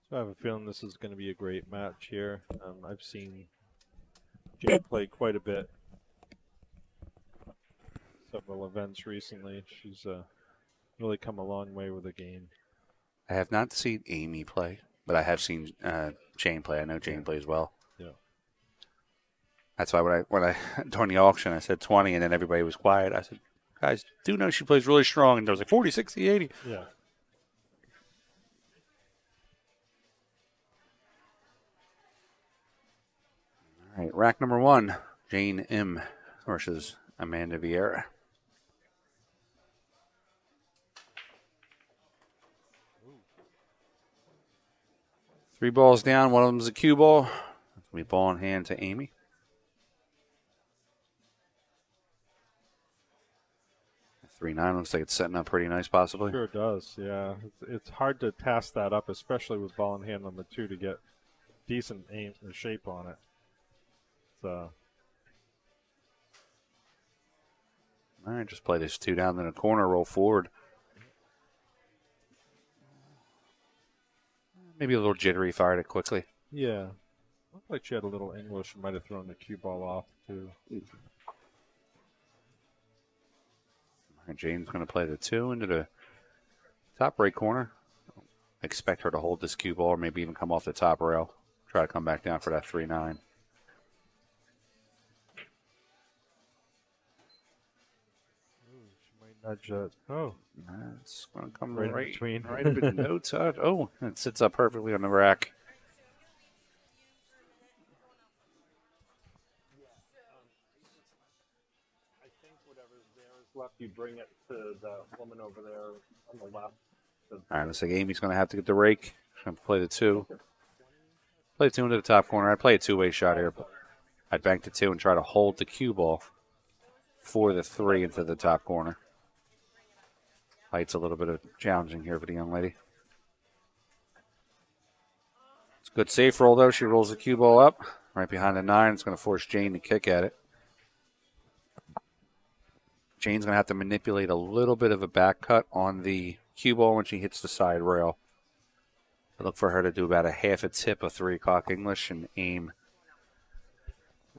So I have a feeling this is going to be a great match here. I've seen Jane play quite a bit, several events recently. She's really come a long way with the game. I have not seen Amy play, but I have seen Jane play. I know Jane plays well. Yeah. That's why when I during the auction I said 20, and then everybody was quiet. I said, guys, do know she plays really strong, and there was like 40, 60, 80. Yeah. All right, rack number 1, Jane M versus Amanda Vieira. Three balls down. One of them's a cue ball. That's going to be ball in hand to Amy. 3-9 looks like it's setting up pretty nice, possibly. Sure does. Yeah. It's hard to task that up, especially with ball in hand on the 2 to get decent aim or shape on it. So. All right, just play this 2 down in the corner, roll forward. Maybe a little jittery, fired it quickly. Yeah. Looked like she had a little English and might have thrown the cue ball off, too. All right, Jane's going to play the 2 into the top right corner. Expect her to hold this cue ball or maybe even come off the top rail. Try to come back down for that 3-9. Nudge it. Oh. That's going to come Right right in between. Right in between. No touch. Oh, it sits up perfectly on the rack. I think whatever's there is left, you bring it to the woman over there on the left. All right, looks like Amy's going to have to get the rake. She's going to play the 2. Play the 2 into the top corner. I'd play a two-way shot here. I'd bank the 2 and try to hold the cue ball for the 3 into the top corner. Height's a little bit of challenging here for the young lady. It's a good safe roll, though. She rolls the cue ball up right behind the 9. It's going to force Jane to kick at it. Jane's going to have to manipulate a little bit of a back cut on the cue ball when she hits the side rail. I look for her to do about a half a tip of 3 o'clock English and aim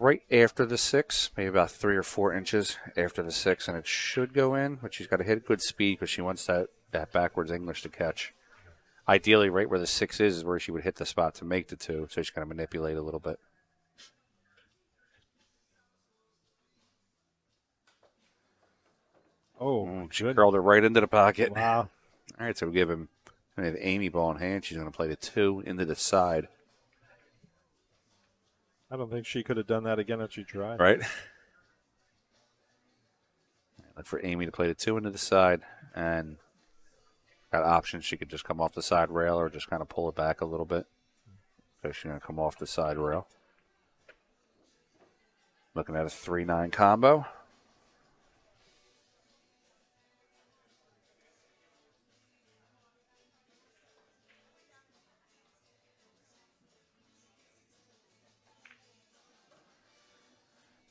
right after the 6, maybe about 3 or 4 inches after the 6, and it should go in, but she's got to hit good speed because she wants that backwards English to catch. Ideally, right where the 6 is where she would hit the spot to make the 2, so she's going to manipulate a little bit. She curled it right into the pocket. Wow. All right, so we'll give him Amy ball in hand. She's going to play the 2 into the side. I don't think she could have done that again if she tried. Right? Look for Amy to play the 2 into the side, and got options. She could just come off the side rail or just kind of pull it back a little bit. So she's going to come off the side rail. Looking at a 3-9 combo.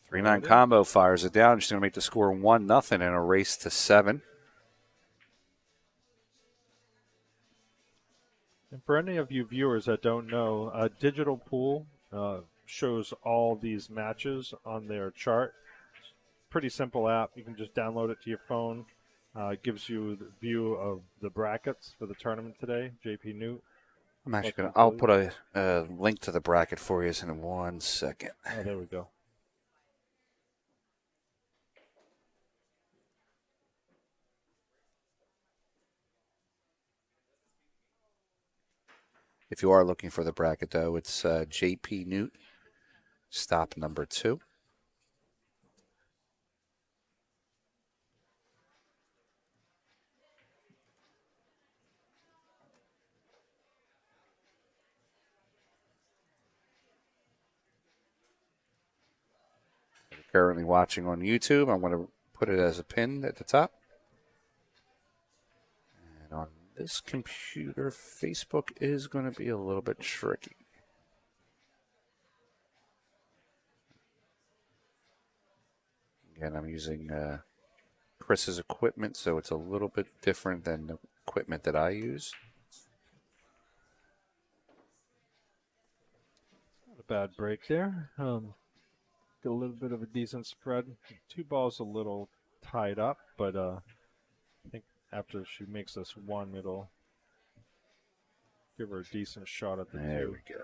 Three-nine combo fires it down. She's going to make the score 1-0 in a race to 7. And for any of you viewers that don't know, Digital Pool shows all these matches on their chart. Pretty simple app. You can just download it to your phone. Gives you the view of the brackets for the tournament today. JPNewt. I'm actually going to. I'll put a link to the bracket for you in 1 second. Oh, there we go. If you are looking for the bracket, though, it's JPNewt, stop number 2. If you're currently watching on YouTube, I'm going to put it as a pin at the top. And on this computer, Facebook is going to be a little bit tricky. Again, I'm using Chris's equipment, so it's a little bit different than the equipment that I use. bad break there. Get a little bit of a decent spread. Two balls a little tied up, but I think after she makes this one, it'll give her a decent shot at the There two. we go.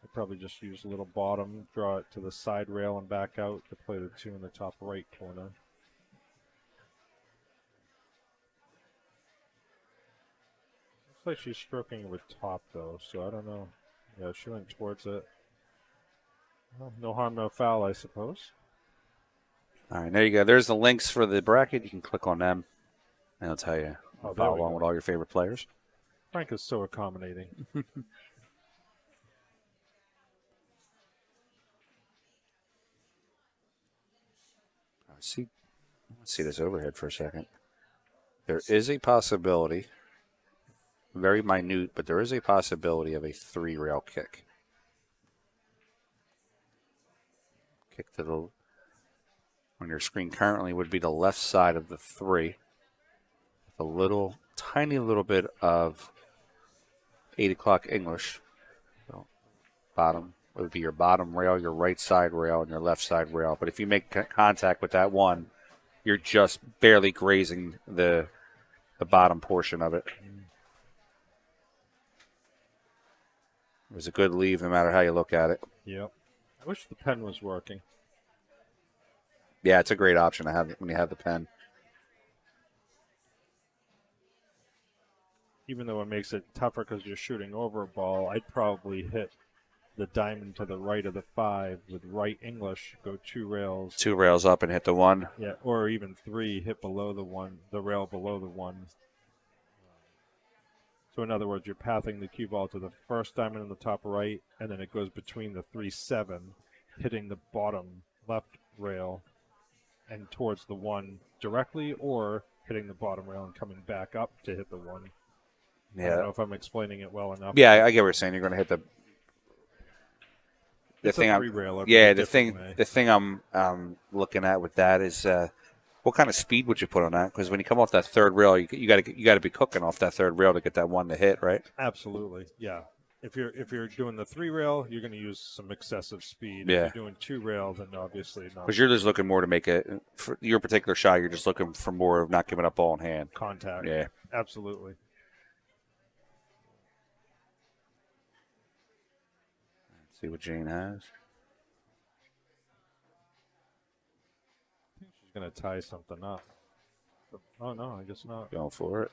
I'll probably just use a little bottom, draw it to the side rail and back out to play the two in the top right corner. Looks like she's stroking with top though, so I don't know. Yeah, she went towards it. Well, no harm, no foul, I suppose. All right, there you go. There's the links for the bracket. You can click on them, and it'll tell you. Oh, there Follow we along go. with all your favorite players. Frank is so accommodating. Let's see this overhead for a second. There is a possibility, very minute, but there is a possibility of a 3-rail kick. Kick to the, on your screen currently would be the left side of the 3. With a little, tiny little bit of 8 o'clock English. So bottom would be your bottom rail, your right side rail, and your left side rail. But if you make contact with that one, you're just barely grazing the bottom portion of it. It was a good leave no matter how you look at it. Yep. I wish the pen was working. Yeah, it's a great option to have when you have the pen. Even though it makes it tougher because you're shooting over a ball, I'd probably hit the diamond to the right of the 5 with right English, go 2 rails. 2 rails up and hit the 1. Yeah, or even 3, hit below the 1, the rail below the 1. So in other words, you're pathing the cue ball to the first diamond in the top right, and then it goes between the 3-7, hitting the bottom left rail and towards the 1 directly, or hitting the bottom rail and coming back up to hit the 1. I don't know Yeah, if I'm explaining it well enough. yeah, I get what you're saying. You're going to hit the It's thing. a 3-railer. Yeah, but a different way. the thing I'm looking at with that is what kind of speed would you put on that? Because when you come off that third rail, you got to be cooking off that third rail to get that one to hit, right? Absolutely, yeah. If you're doing the 3-rail, you're going to use some excessive speed. Yeah. If you're doing 2-rail, then obviously not. Because you're just looking more to make it for your particular shot. You're just looking for more of not giving up ball in hand. Contact. Yeah. Absolutely. Let's see what Jane has. I think she's going to tie something up. Oh, no, I guess not. Going for it.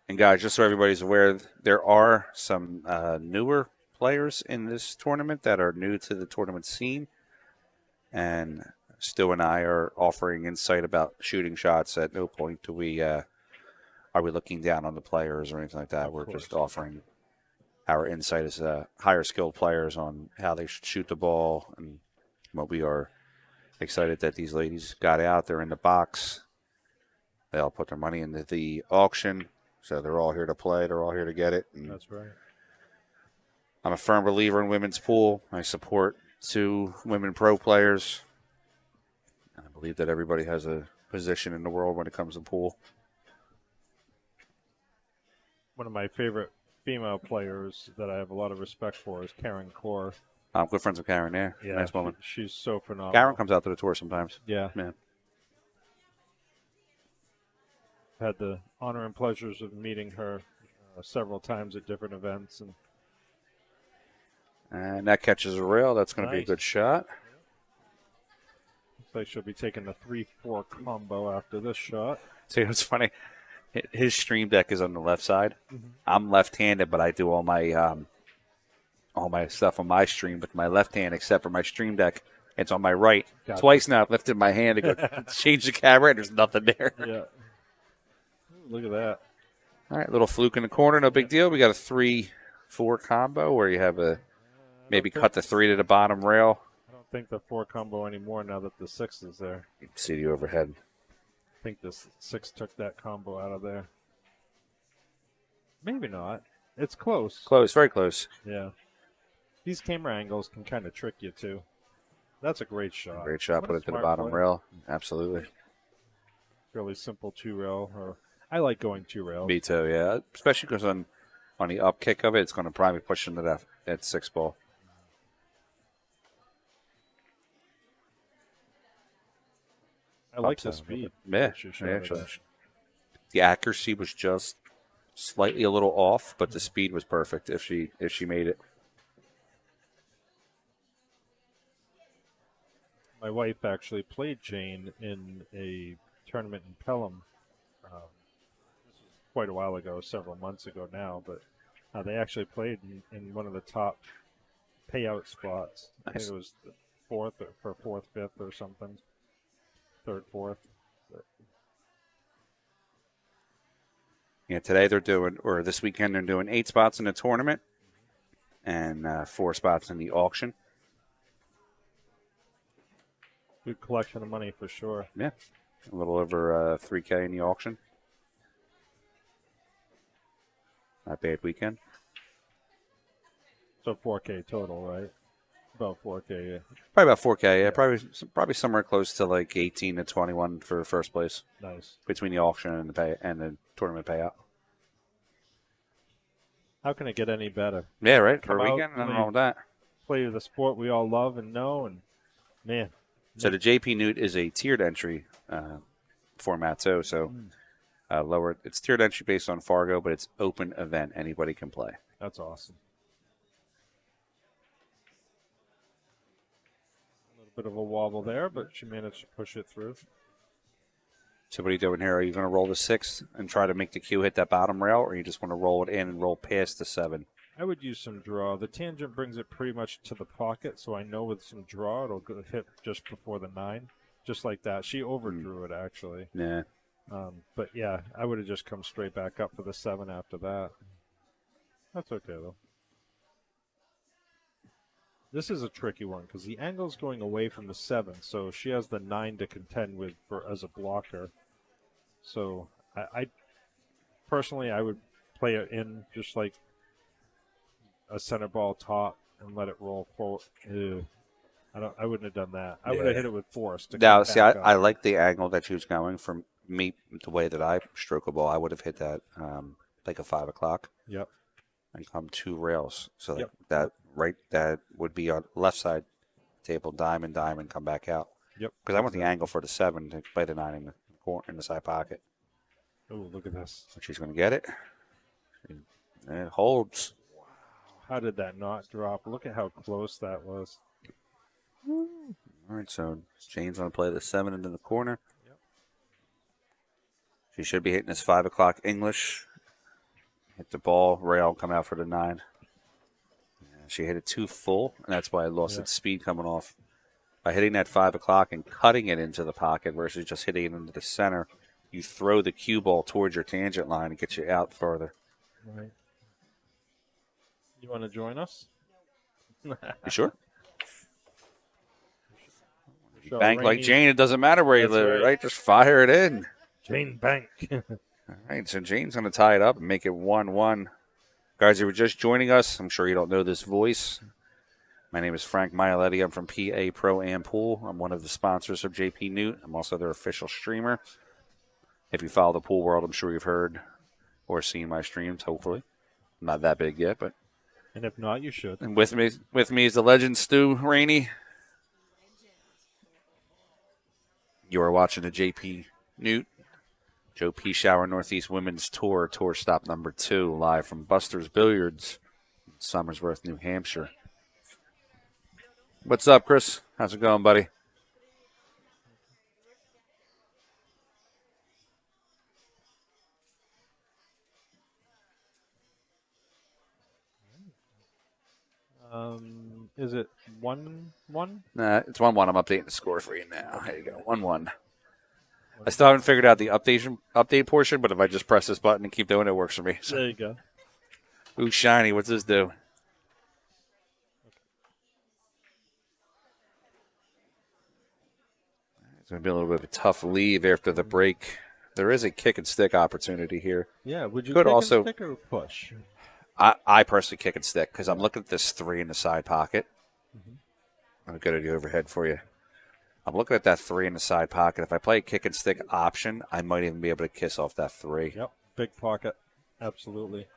And guys, just so everybody's aware, there are some newer players in this tournament that are new to the tournament scene. And Stu and I are offering insight about shooting shots. At no point do we are we looking down on the players or anything like that. We're just offering our insight as higher skilled players on how they should shoot the ball. And what we are excited that these ladies got out. They're in the box. They all put their money into the auction. So they're all here to play. They're all here to get it. And That's right. I'm a firm believer in women's pool. I support 2 women pro players. And I believe that everybody has a position in the world when it comes to pool. One of my favorite female players that I have a lot of respect for is Karen Core. I'm good friends with Karen there. Yeah, Nice woman. She's so phenomenal. Karen comes out to the tour sometimes. Yeah. Man. Had the honor and pleasures of meeting her several times at different events. And that catches a rail. That's going to be a Nice. good shot. Looks like she'll be taking the 3-4 combo after this shot. See, it's funny. His stream deck is on the left side. Mm-hmm. I'm left-handed, but I do all my stuff on my stream with my left hand, except for my stream deck. It's on my right. Gotcha. Twice now I've lifted my hand to go change the camera, and there's nothing there. Yeah. Ooh, look at that. All right, little fluke in the corner, no big deal. We got a 3-4 combo where you have a maybe cut the 3 to the bottom rail. I don't think the 4 combo anymore now that the 6 is there. You can see the overhead. I think this 6 took that combo out of there. Maybe not. It's close. Close, very close. Yeah. These camera angles can kind of trick you, too. That's a great shot. Great shot, What put a it to the smart bottom play. rail. Absolutely. Really simple 2-rail. Or I like going 2 rails. Me too, yeah. Especially because on the up kick of it, it's going to probably push into that 6 ball. I like the speed. Yeah, that she shot it at. the accuracy was just slightly a little off, but the speed was perfect if she made it. My wife actually played Jane in a tournament in Pelham. This was quite a while ago, several months ago now, but they actually played in one of the top payout spots. I think it was the fourth, fifth, or something. Third, fourth. Yeah, today they're doing, or this weekend they're doing 8 spots in the tournament and 4 spots in the auction. Good collection of money for sure. Yeah, a little over $3K in the auction. Not bad weekend. So 4K total, right? About 4K. Yeah. Probably about 4K. Yeah, probably somewhere close to like 18 to 21 for first place. Nice. Between the auction and the tournament payout. How can it get any better? Yeah, right. For Come a out, weekend, nothing wrong with that. Play the sport we all love and know, and man. So the JPNewt is a tiered entry format too. So lower, it's tiered entry based on Fargo, but it's open event. Anybody can play. That's awesome. A little bit of a wobble there, but she managed to push it through. So what are you doing here? Are you going to roll the 6 and try to make the cue hit that bottom rail, or you just want to roll it in and roll past the 7? I would use some draw. The tangent brings it pretty much to the pocket, so I know with some draw it'll hit just before the 9, just like that. She overdrew it, actually. Yeah. But, yeah, I would have just come straight back up for the 7 after that. That's okay, though. This is a tricky one because the angle's going away from the 7, so she has the 9 to contend with as a blocker. So I personally, I would play it in just like a center ball top and let it roll forward. Ew. I wouldn't have done that. I would have hit it with force. Now, see, I like the angle that she was going. For me, the way that I stroke a ball, I would have hit that like a 5 o'clock. Yep. And come 2 rails. So Yep. that would be on left side table, diamond, come back out. Yep. Because I want the angle for the 7 to play the 9 in the corner, in the side pocket. Oh, look at this. But she's going to get it. And it holds. Wow. How did that not drop? Look at how close that was. All right, so Jane's going to play the 7 into the corner. Yep. She should be hitting this 5 o'clock English. Hit the ball, rail, come out for the 9. She hit it too full, and that's why I lost its speed coming off. By hitting that 5 o'clock and cutting it into the pocket versus just hitting it into the center, you throw the cue ball towards your tangent line and get you out further. Right. You want to join us? You sure? Sure, Bank like Rainey. Jane, it doesn't matter where you live, right? Just fire it in. Jane Bank. All right, so Jane's going to tie it up and make it 1-1. Guys, if you're just joining us, I'm sure you don't know this voice. My name is Frank Mialetti. I'm from PA Pro Am Pool. I'm one of the sponsors of JPNewt. I'm also their official streamer. If you follow the pool world, I'm sure you've heard or seen my streams, hopefully. I'm not that big yet, but... And if not, you should. And with me is the legend, Stu Rainey. You are watching the JPNewt Joe P. Shower Northeast Women's Tour stop number 2, live from Buster's Billiards, Somersworth, New Hampshire. What's up, Chris? How's it going, buddy? Is it 1-1? Nah, it's 1-1. I'm updating the score for you now. There you go, 1-1. I still haven't figured out the update portion, but if I just press this button and keep doing it, it works for me. So. There you go. Ooh, shiny. What's this do? It's going to be a little bit of a tough leave after the break. There is a kick and stick opportunity here. Yeah, would you Could kick also, and stick or push? I personally kick and stick because I'm looking at this 3 in the side pocket. I'm going to go to the overhead for you. I'm looking at that 3 in the side pocket. If I play a kick and stick option, I might even be able to kiss off that 3. Yep, big pocket. Absolutely.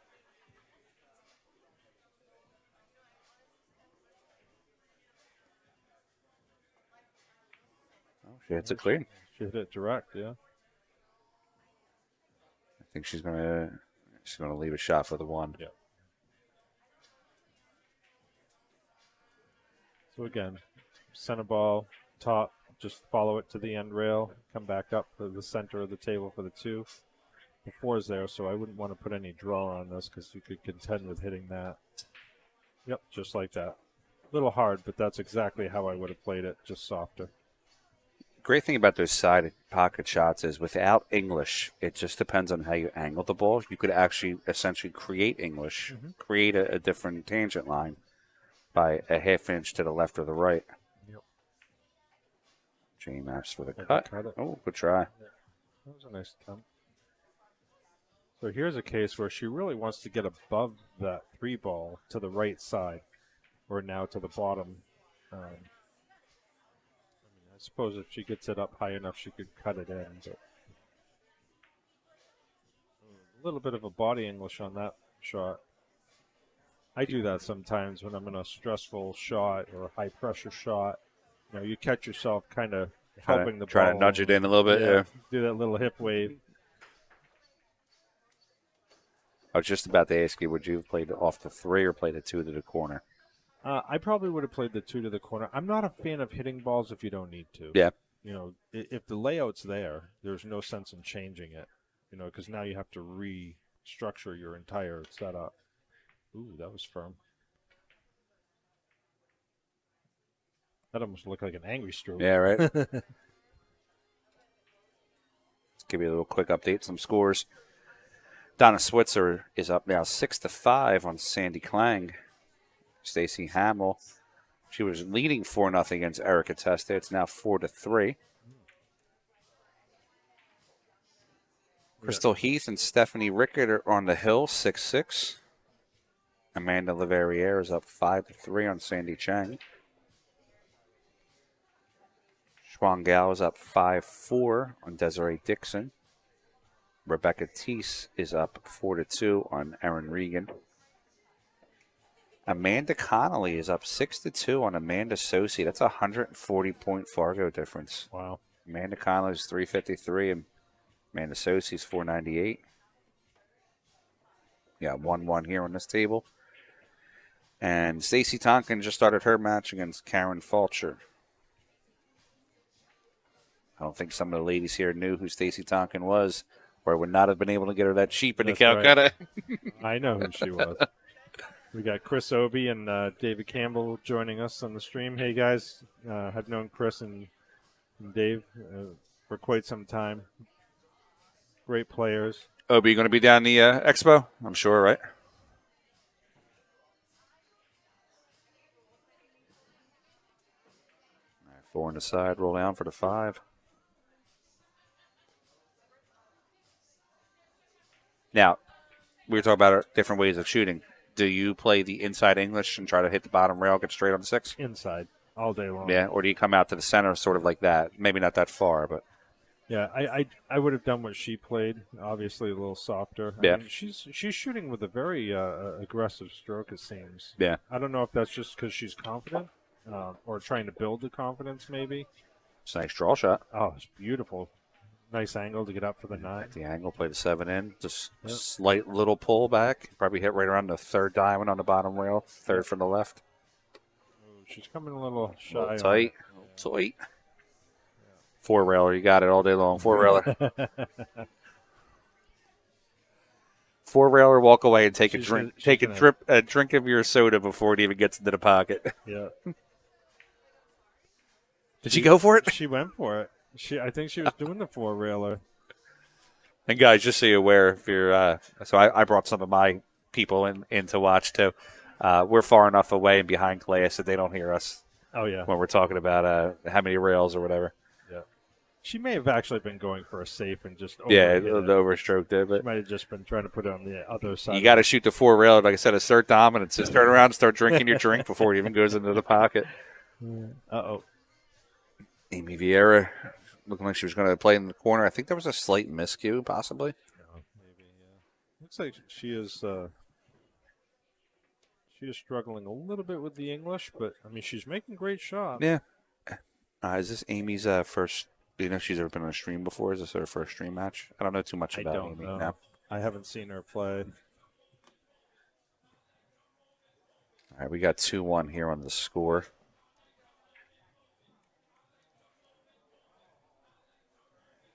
Oh, she hits it clean. She hit it direct, yeah. I think she's gonna leave a shot for the one. Yeah. So again, center ball, top, just follow it to the end rail, come back up to the center of the table for the 2. The 4's there, so I wouldn't want to put any draw on this because you could contend with hitting that. Yep, just like that. A little hard, but that's exactly how I would have played it, just softer. Great thing about those side pocket shots is without English, it just depends on how you angle the ball. You could actually essentially create English, create a different tangent line by a half inch to the left or the right. Yep. J maps for the Maybe cut. cut it. Oh, good try. That was a nice attempt. So here's a case where she really wants to get above that 3 ball to the right side, or now to the bottom. I suppose if she gets it up high enough, she could cut it in. But a little bit of a body English on that shot. I do that sometimes when I'm in a stressful shot or a high pressure shot. You know, you catch yourself kind of helping the ball. Trying to nudge it in a little bit. Yeah. Do that little hip wave. I was just about to ask you, would you have played off the 3 or played the 2 to the corner? I probably would have played the 2 to the corner. I'm not a fan of hitting balls if you don't need to. Yeah. You know, if the layout's there, there's no sense in changing it. You know, because now you have to restructure your entire setup. Ooh, that was firm. That almost looked like an angry stroke. Yeah, right. Let's give you a little quick update. Some scores. Donna Switzer is up now 6-5 on Sandy Klang. Stacy Hamill, she was leading 4-0 against Erica Testa. It's now 4-3. Crystal Heath and Stephanie Rickett are on the hill, 6-6. Amanda Leverrier is up 5-3 on Sandy Chang. Schwang Gao is up 5-4 on Desiree Dixon. Rebecca Teese is up 4-2 on Erin Regan. Amanda Connolly is up 6-2 on Amanda Sosi. That's a 140-point Fargo difference. Wow. Amanda Connolly is 353 and Amanda Sosi is 498. Yeah, 1-1 here on this table. And Stacey Tonkin just started her match against Karen Fulcher. I don't think some of the ladies here knew who Stacey Tonkin was, or would not have been able to get her that cheap in the Calcutta. Right. I know who she was. We got Chris Obie and David Campbell joining us on the stream. Hey, guys. I've known Chris and Dave for quite some time. Great players. Obie, you going to be down the expo? I'm sure, right? All right, 4 on the side, roll down for the 5. Now, we were talking about different ways of shooting. Do you play the inside English and try to hit the bottom rail, get straight on the 6? Inside, all day long. Yeah, or do you come out to the center sort of like that? Maybe not that far, but... Yeah, I would have done what she played, obviously a little softer. Yeah. I mean, she's shooting with a very aggressive stroke, it seems. Yeah. I don't know if that's just because she's confident or trying to build the confidence, maybe. It's a nice draw shot. Oh, it's beautiful. Nice angle to get up for the 9. The angle, play the 7 in. Just slight little pull back. Probably hit right around the 3rd diamond on the bottom rail. 3rd from the left. Ooh, she's coming a little shy. A little tight. A little tight. 4-railer. You got it all day long. 4-railer. 4-railer, walk away and take a drink. Take a drink of your soda before it even gets into the pocket. Yeah. Did she go for it? She went for it. I think she was doing the 4-railer. And guys, just so you're aware, if you're so I brought some of my people in to watch too. We're far enough away and behind class that they don't hear us. Oh yeah. When we're talking about how many rails or whatever. Yeah. She may have actually been going for a safe and just the overstroke there, but she might have just been trying to put it on the other side. You got to shoot the 4-railer, like I said, assert dominance. Just turn around and start drinking your drink before it even goes into the pocket. Uh-oh. Amy Vieira, looking like she was going to play in the corner. I think there was a slight miscue, possibly. Maybe, yeah. Looks like she is struggling a little bit with the English, but, I mean, she's making great shots. Yeah. Is this Amy's first? Do you know if she's ever been on a stream before? Is this her first stream match? I don't know too much I about don't Amy. know. No. I haven't seen her play. All right, we got 2-1 here on the score.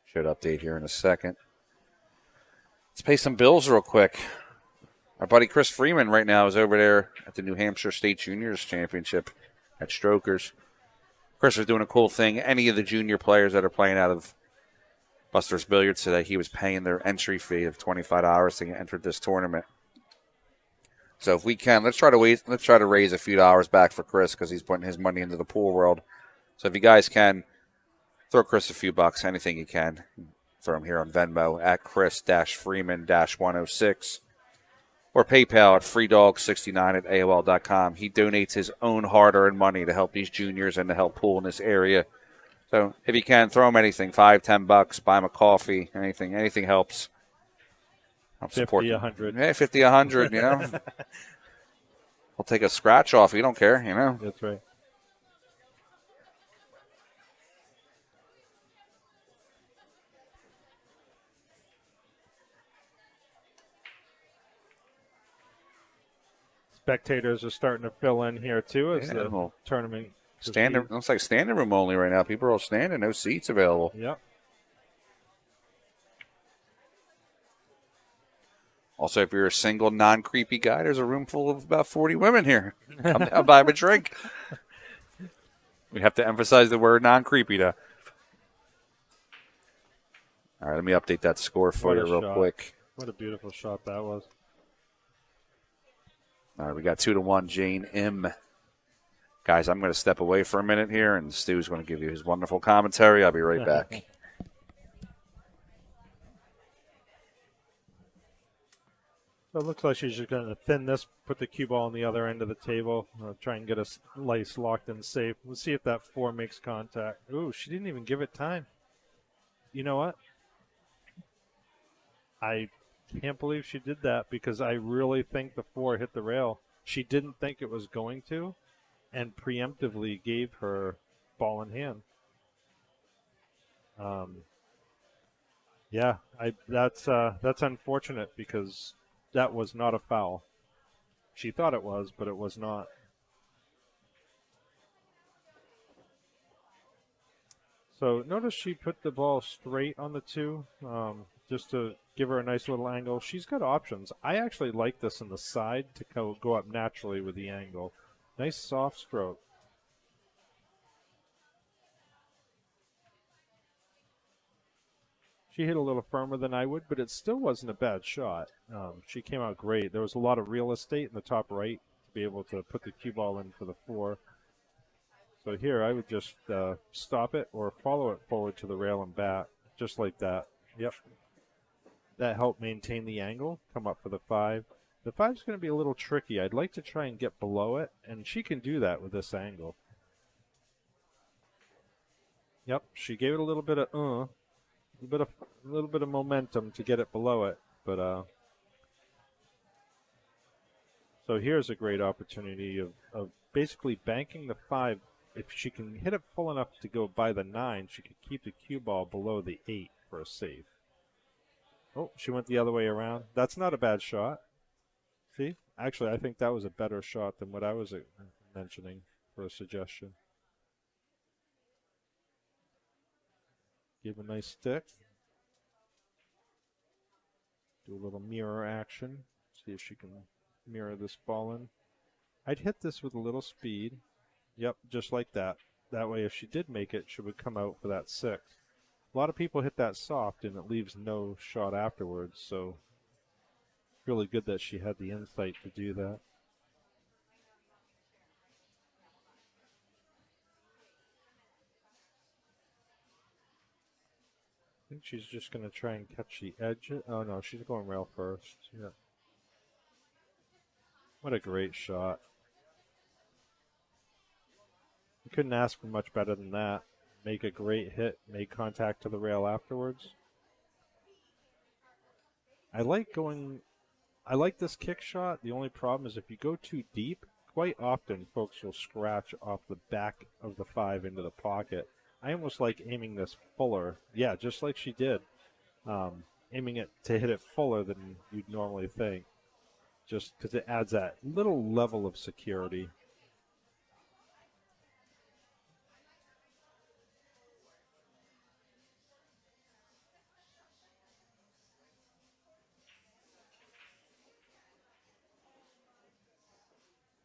Should update here in a second. Let's pay some bills real quick. Our buddy Chris Freeman right now is over there at the New Hampshire State Juniors Championship at Strokers. Chris is doing a cool thing. Any of the junior players that are playing out of Buster's Billiards today, he was paying their entry fee of $25 to get entered this tournament. So if we can, let's try to raise a few dollars back for Chris because he's putting his money into the pool world. So if you guys can, throw Chris a few bucks, anything you can. Throw him here on Venmo at Chris-Freeman-106 or PayPal at freedog69@AOL.com. He donates his own hard-earned money to help these juniors and to help pool in this area. So if you can, throw him anything, $5, $10, buy him a coffee, anything helps. Help 50, 100. Yeah, 50, 100, you know. We'll take a scratch off. You don't care, you know. That's right. Spectators are starting to fill in here too as the tournament. Looks like standing room only right now. People are all standing, no seats available. Yep. Also, if you're a single, non-creepy guy, there's a room full of about 40 women here. Come down, buy them a drink. We have to emphasize the word non-creepy, though. All right, let me update that score for you real quick. What a beautiful shot that was. All right, we got 2-1, Jane M. Guys, I'm going to step away for a minute here, and Stu's going to give you his wonderful commentary. I'll be right back. So it looks like she's just going to thin this, put the cue ball on the other end of the table, try and get a slice locked in safe. We'll see if that 4 makes contact. Ooh, she didn't even give it time. You know what? I can't believe she did that because I really think the 4 hit the rail. She didn't think it was going to and preemptively gave her ball in hand. Yeah, that's unfortunate because that was not a foul. She thought it was, but it was not. So notice she put the ball straight on the 2, just to give her a nice little angle. She's got options. I actually like this in the side to go up naturally with the angle. Nice soft stroke. She hit a little firmer than I would, but it still wasn't a bad shot. She came out great. There was a lot of real estate in the top right to be able to put the cue ball in for the 4. So here I would just stop it or follow it forward to the rail and back, just like that. Yep. That helped maintain the angle, come up for the 5. The 5's going to be a little tricky. I'd like to try and get below it, and she can do that with this angle. Yep, she gave it a little bit of a little bit of momentum to get it below it, but so here's a great opportunity of basically banking the 5. If she can hit it full enough to go by the 9, she could keep the cue ball below the 8 for a save. Oh, she went the other way around. That's not a bad shot. See? Actually, I think that was a better shot than what I was mentioning for a suggestion. Give a nice stick. Do a little mirror action. See if she can mirror this ball in. I'd hit this with a little speed. Yep, just like that. That way, if she did make it, she would come out for that 6. A lot of people hit that soft, and it leaves no shot afterwards, so really good that she had the insight to do that. I think she's just going to try and catch the edge. Oh, no, she's going rail first. Yeah. What a great shot. You couldn't ask for much better than that. Make a great hit, make contact to the rail afterwards. I like this kick shot. The only problem is if you go too deep, quite often folks will scratch off the back of the 5 into the pocket. I almost like aiming this fuller. Yeah, just like she did. Aiming it to hit it fuller than you'd normally think, just because it adds that little level of security.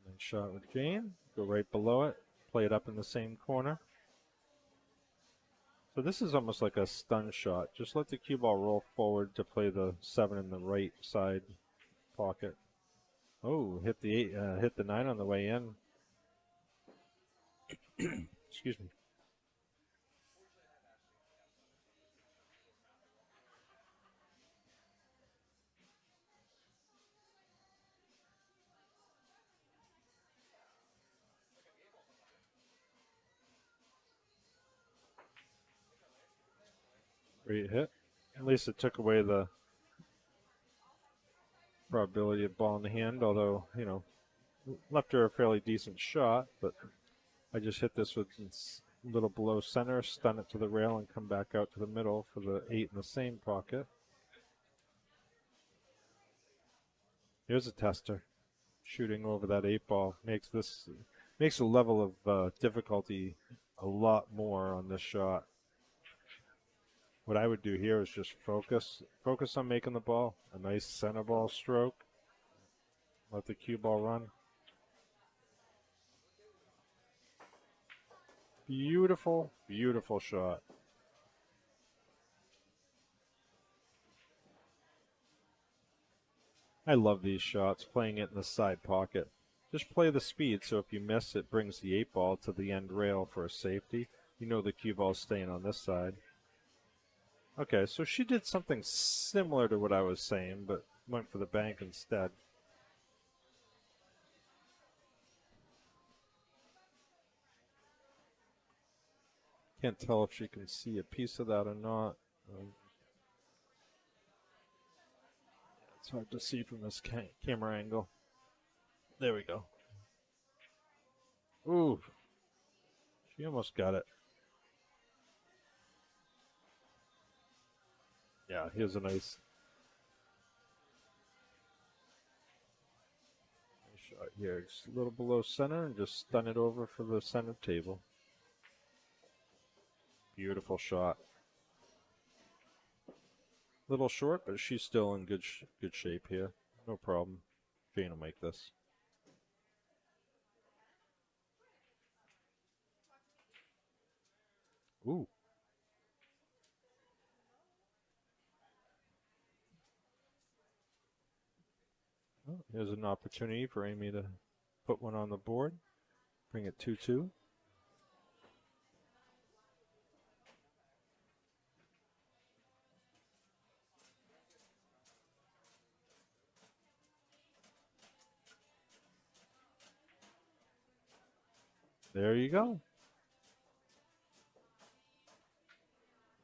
Nice shot with Jane. Go right below it. Play it up in the same corner. So this is almost like a stun shot. Just let the cue ball roll forward to play the 7 in the right side pocket. Oh, hit the 8, hit the 9 on the way in. Excuse me. Great hit. At least it took away the probability of ball in the hand, although, you know, left her a fairly decent shot, but I just hit this with a little below center, stun it to the rail, and come back out to the middle for the 8 in the same pocket. Here's a tester. Shooting over that 8 ball makes the level of difficulty a lot more on this shot. What I would do here is just focus on making the ball, a nice center ball stroke. Let the cue ball run. Beautiful, beautiful shot. I love these shots, playing it in the side pocket. Just play the speed, so if you miss, it brings the 8 ball to the end rail for a safety. You know the cue ball's staying on this side. Okay, so she did something similar to what I was saying, but went for the bank instead. Can't tell if she can see a piece of that or not. It's hard to see from this camera angle. There we go. Ooh, she almost got it. Yeah, here's a nice shot here. Just a little below center and just stun it over for the center table. Beautiful shot. Little short, but she's still in good shape here. No problem. Jane will make this. Ooh. Well, here's an opportunity for Amy to put one on the board. Bring it 2-2. There you go.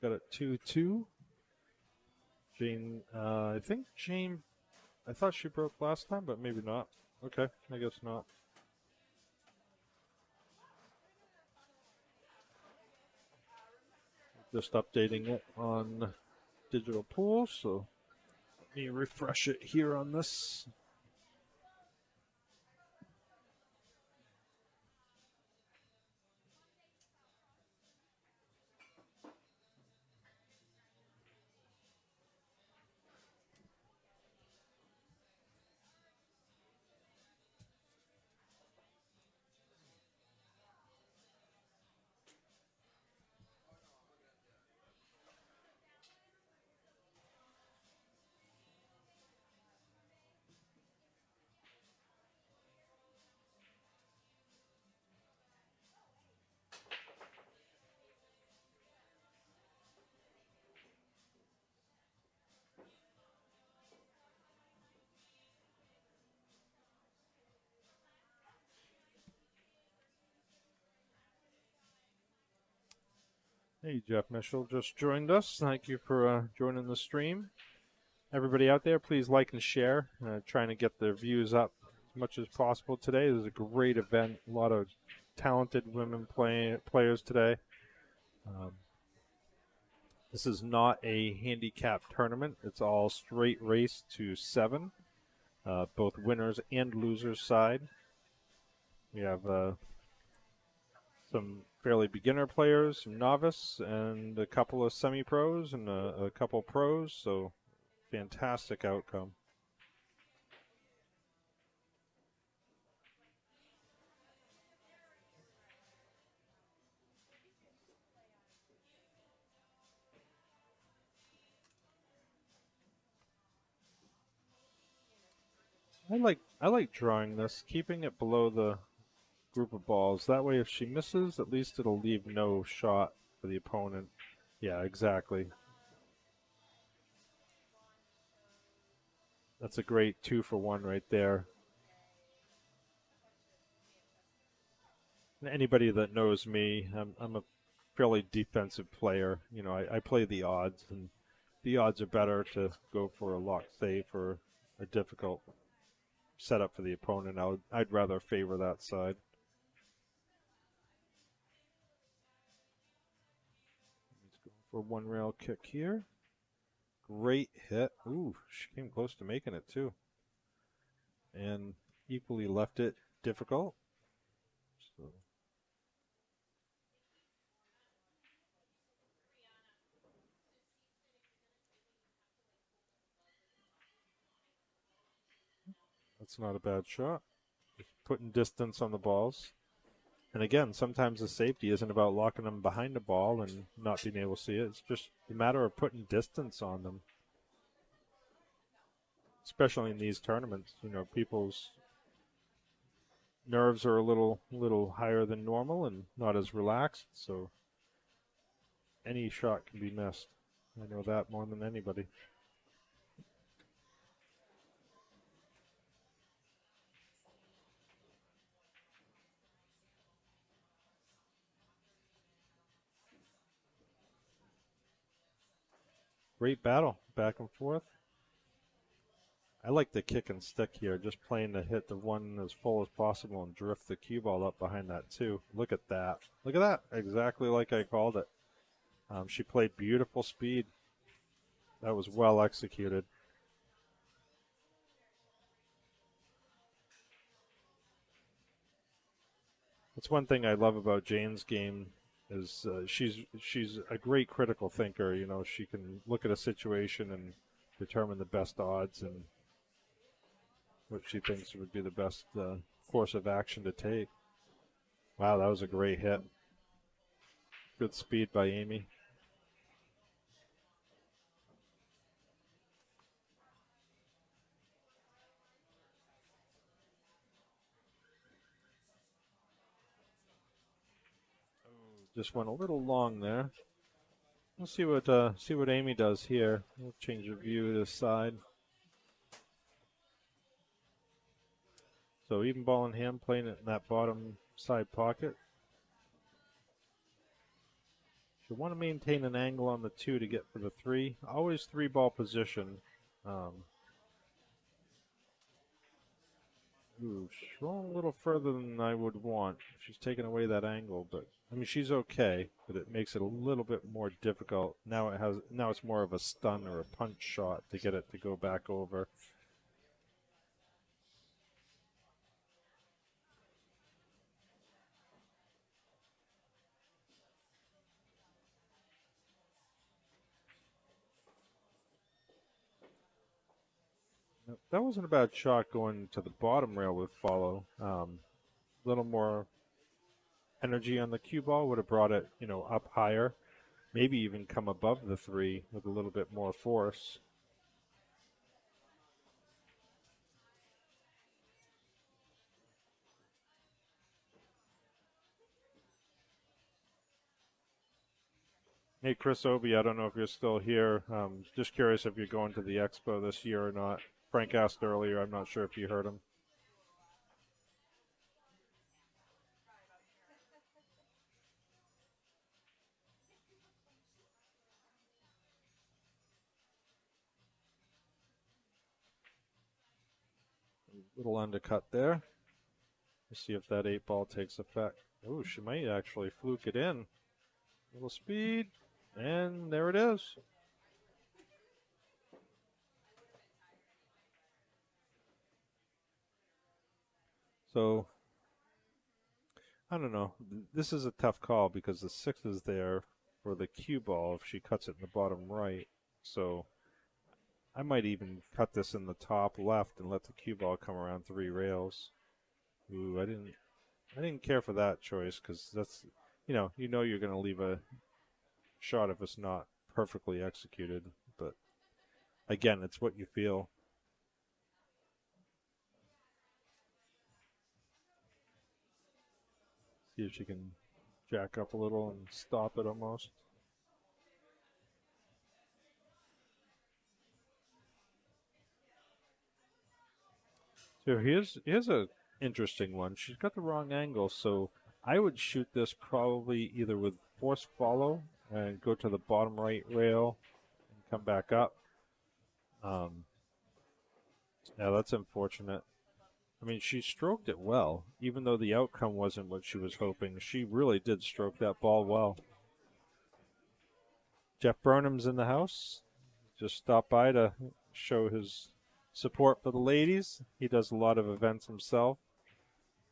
Got it 2-2. Jane, I think Jane, I thought she broke last time, but maybe not. Okay, I guess not. Just updating it on digital pool, so let me refresh it here on this. Hey, Jeff Mitchell just joined us. Thank you for joining the stream. Everybody out there, please like and share. Trying to get the views up as much as possible today. This is a great event. A lot of talented women players today. Um, this is not a handicap tournament. It's all straight race to 7, both winners and losers side. We have some fairly beginner players, some novice, and a couple of semi-pros and a couple pros. So fantastic outcome. I like drawing this, keeping it below the group of balls. That way, if she misses, at least it'll leave no shot for the opponent. Yeah, exactly. That's a great 2-for-1 right there. Anybody that knows me, I'm a fairly defensive player. You know, I play the odds, and the odds are better to go for a lock save or a difficult setup for the opponent. I'd rather favor that side. Let's go for one rail kick here. Great hit. Ooh, she came close to making it too. And equally left it difficult. So that's not a bad shot. Just putting distance on the balls. And again, sometimes the safety isn't about locking them behind the ball and not being able to see it. It's just a matter of putting distance on them. Especially in these tournaments, you know, people's nerves are a little higher than normal and not as relaxed, so any shot can be missed. I know that more than anybody. Great battle, back and forth. I like the kick and stick here, just playing to hit the one as full as possible and drift the cue ball up behind that too. Look at that. Look at that. Exactly like I called it. She played beautiful speed. That was well executed. That's one thing I love about Jane's game is she's a great critical thinker. You know, she can look at a situation and determine the best odds and what she thinks would be the best course of action to take. Wow, that was a great hit. Good speed by Amy. Just went a little long there. We'll see what Amy does here. We'll change the view to the side. So even ball in hand, playing it in that bottom side pocket. You want to maintain an angle on the 2 to get for the 3. Always 3-ball position. Ooh, she's rolling a little further than I would want. She's taking away that angle, but I mean she's okay, but it makes it a little bit more difficult. Now it's more of a stun or a punch shot to get it to go back over. That wasn't a bad shot going to the bottom rail with follow. A little more energy on the cue ball would have brought it, you know, up higher. Maybe even come above the 3 with a little bit more force. Hey, Chris Obi, I don't know if you're still here. Just curious if you're going to the expo this year or not. Frank asked earlier. I'm not sure if you heard him. Little undercut there. Let's see if that 8-ball takes effect. Oh, she might actually fluke it in. little speed, and there it is. So, I don't know. This is a tough call because the 6 is there for the cue ball if she cuts it in the bottom right. So, I might even cut this in the top left and let the cue ball come around 3 rails. Ooh, I didn't care for that choice because that's, you know you're going to leave a shot if it's not perfectly executed. But again, it's what you feel. See if she can jack up a little and stop it almost. So here's a interesting one. She's got the wrong angle, so I would shoot this probably either with force follow and go to the bottom right rail and come back up. Yeah, that's unfortunate. I mean, she stroked it well, even though the outcome wasn't what she was hoping. She really did stroke that ball well. Jeff Burnham's in the house. Just stopped by to show his support for the ladies. He does a lot of events himself.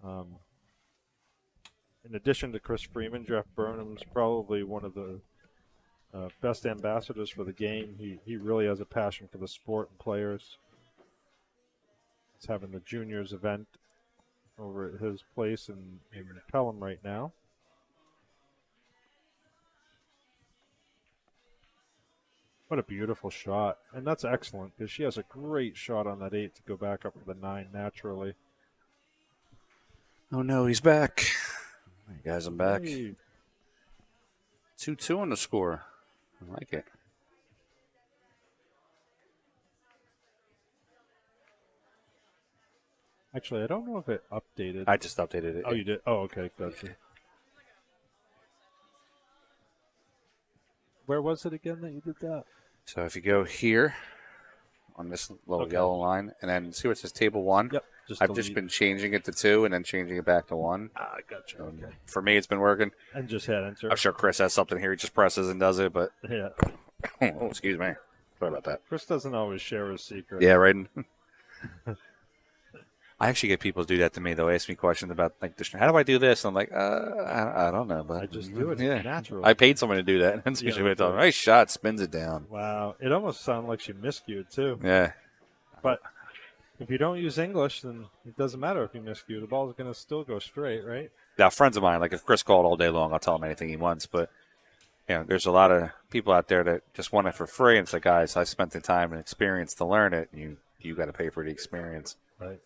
In addition to Chris Freeman, Jeff Burnham's probably one of the best ambassadors for the game. He really has a passion for the sport and players. He's having the juniors event over at his place in Pelham right now. What a beautiful shot. And that's excellent because she has a great shot on that 8 to go back up to the 9 naturally. Oh, no, he's back. Hey, guys, I'm back. Hey. 2-2 on the score. I like it. Actually, I don't know if it updated. I just updated it. Oh, you did? Oh, okay. Gotcha. Where was it again that you did that? So if you go here on this little yellow line and then see where it says table 1? Yep. I've just been changing it to 2 and then changing it back to 1. Ah, gotcha. Okay. For me, it's been working. And just hit enter. I'm sure Chris has something here. He just presses and does it, but... Yeah. Oh, excuse me. Sorry about that. Chris doesn't always share his secret. Yeah, right. I actually get people to do that to me. They'll ask me questions about, like, how do I do this? And I'm like, I don't know. But I just do it naturally. I paid someone to do that. That's usually what I tell them. Nice shot, spins it down. Wow. It almost sounded like she miscued, too. Yeah. But if you don't use English, then it doesn't matter if you miscue. The ball's going to still go straight, right? Now, friends of mine, like if Chris called all day long, I'll tell him anything he wants. But, there's a lot of people out there that just want it for free. And it's like, guys, I spent the time and experience to learn it. And you got to pay for the experience. Right.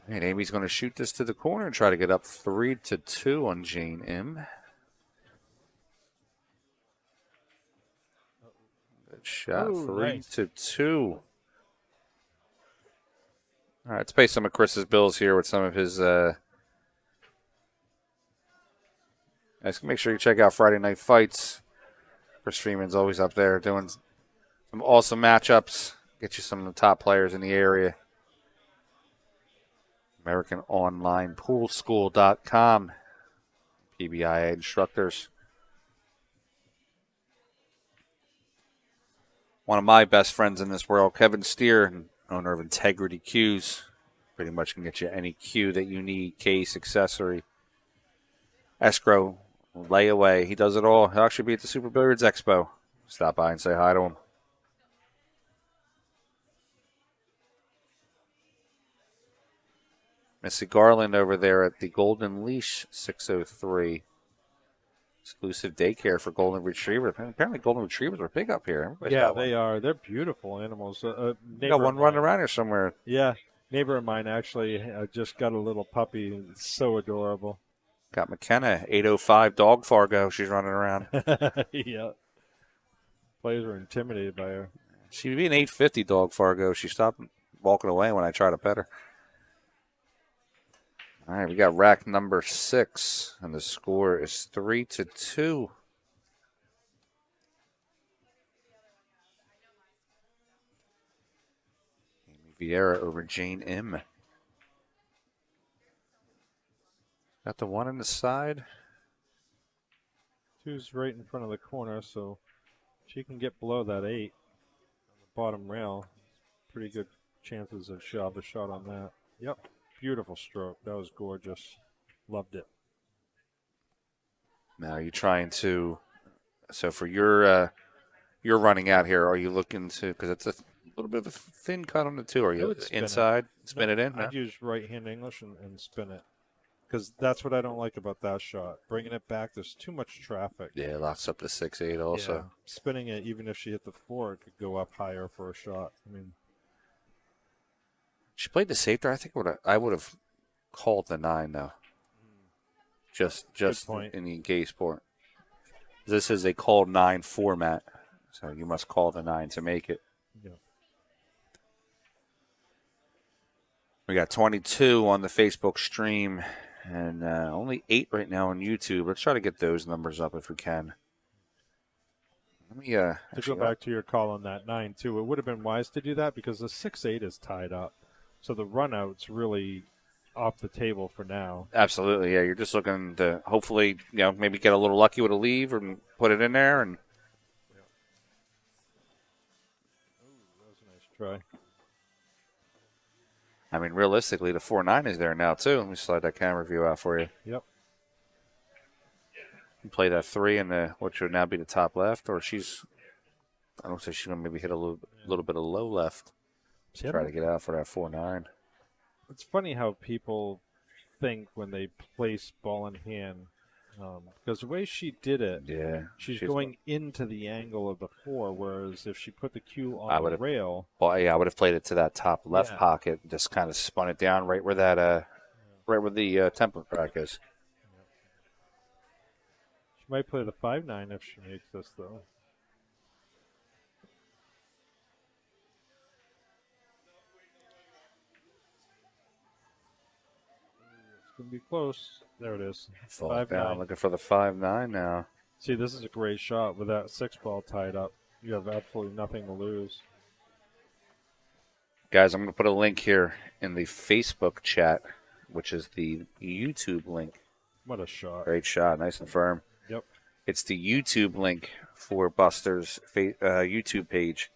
And Amy's going to shoot this to the corner and try to get up 3-2 on Jane M. Good shot, 3-2. All right, let's pay some of Chris's bills here with some of his. Let's make sure you check out Friday Night Fights. Chris Freeman's always up there doing some awesome matchups. Get you some of the top players in the area. AmericanOnlinePoolSchool.com. PBIA instructors. One of my best friends in this world, Kevin Steer, owner of Integrity Cues. Pretty much can get you any cue that you need, case, accessory, escrow, layaway. He does it all. He'll actually be at the Super Billiards Expo. Stop by and say hi to him. Missy Garland over there at the Golden Leash 603. Exclusive daycare for Golden Retrievers. Apparently Golden Retrievers are big up here. Yeah, they are. They're beautiful animals. Got one running around here somewhere. Yeah. Neighbor of mine actually just got a little puppy. It's so adorable. Got McKenna, 805 Dog Fargo. She's running around. Yeah. Players are intimidated by her. She'd be an 850 Dog Fargo. She stopped walking away when I tried to pet her. All right, we got rack number 6, and the score is 3-2. Amy Vieira over Jane M. Got the 1 on the side. Two's right in front of the corner, so she can get below that 8 on the bottom rail. Pretty good chances of she'll have a shot on that. Yep. Beautiful stroke. That was gorgeous. Loved it. Now, are you trying to, so for your running out here, are you looking to, because it's a little bit of a thin cut on the 2, are I you would spin inside, spin No, it in? No? I'd use right-hand English and spin it. Because that's what I don't like about that shot. Bringing it back, there's too much traffic. Yeah, locks up to 6-8 also. Yeah. Spinning it, even if she hit the 4, it could go up higher for a shot. I mean, She played the safe there. I think I would have called the 9, though. Just point. in the gay sport. This is a called 9 format, so you must call the 9 to make it. yeah. We got 22 on the Facebook stream and only 8 right now on YouTube. Let's try to get those numbers up if we can. Let me To go back to your call on that 9, too, it would have been wise to do that because the 6-8 is tied up. So the run-out's really off the table for now. Absolutely, yeah. You're just looking to hopefully, maybe get a little lucky with a leave and put it in there. And That was a nice try. I mean, realistically, the 4-9 is there now too. Let me slide that camera view out for you. Yep. You play that 3 in the what should now be the top left, or I don't say she's gonna maybe hit a little bit of low left. Try to get out for that 4-9. It's funny how people think when they place ball in hand, because the way she did it, Yeah, she's going into the angle of the 4, whereas if she put the cue I on the would've- rail, Well, yeah, I would have played it to that top left Yeah. pocket, and just kind of spun it down right where that right where the template crack is. she might play the 5-9 if she makes this, though. It's going to be close. There it is. Fall 5-9. down, looking for the 5-9 now. See, this is a great shot with that 6 ball tied up. You have absolutely nothing to lose. Guys, I'm going to put a link here in the Facebook chat, which is the YouTube link. What a shot. Great shot, nice and firm. Yep. It's the YouTube link for Buster's YouTube page.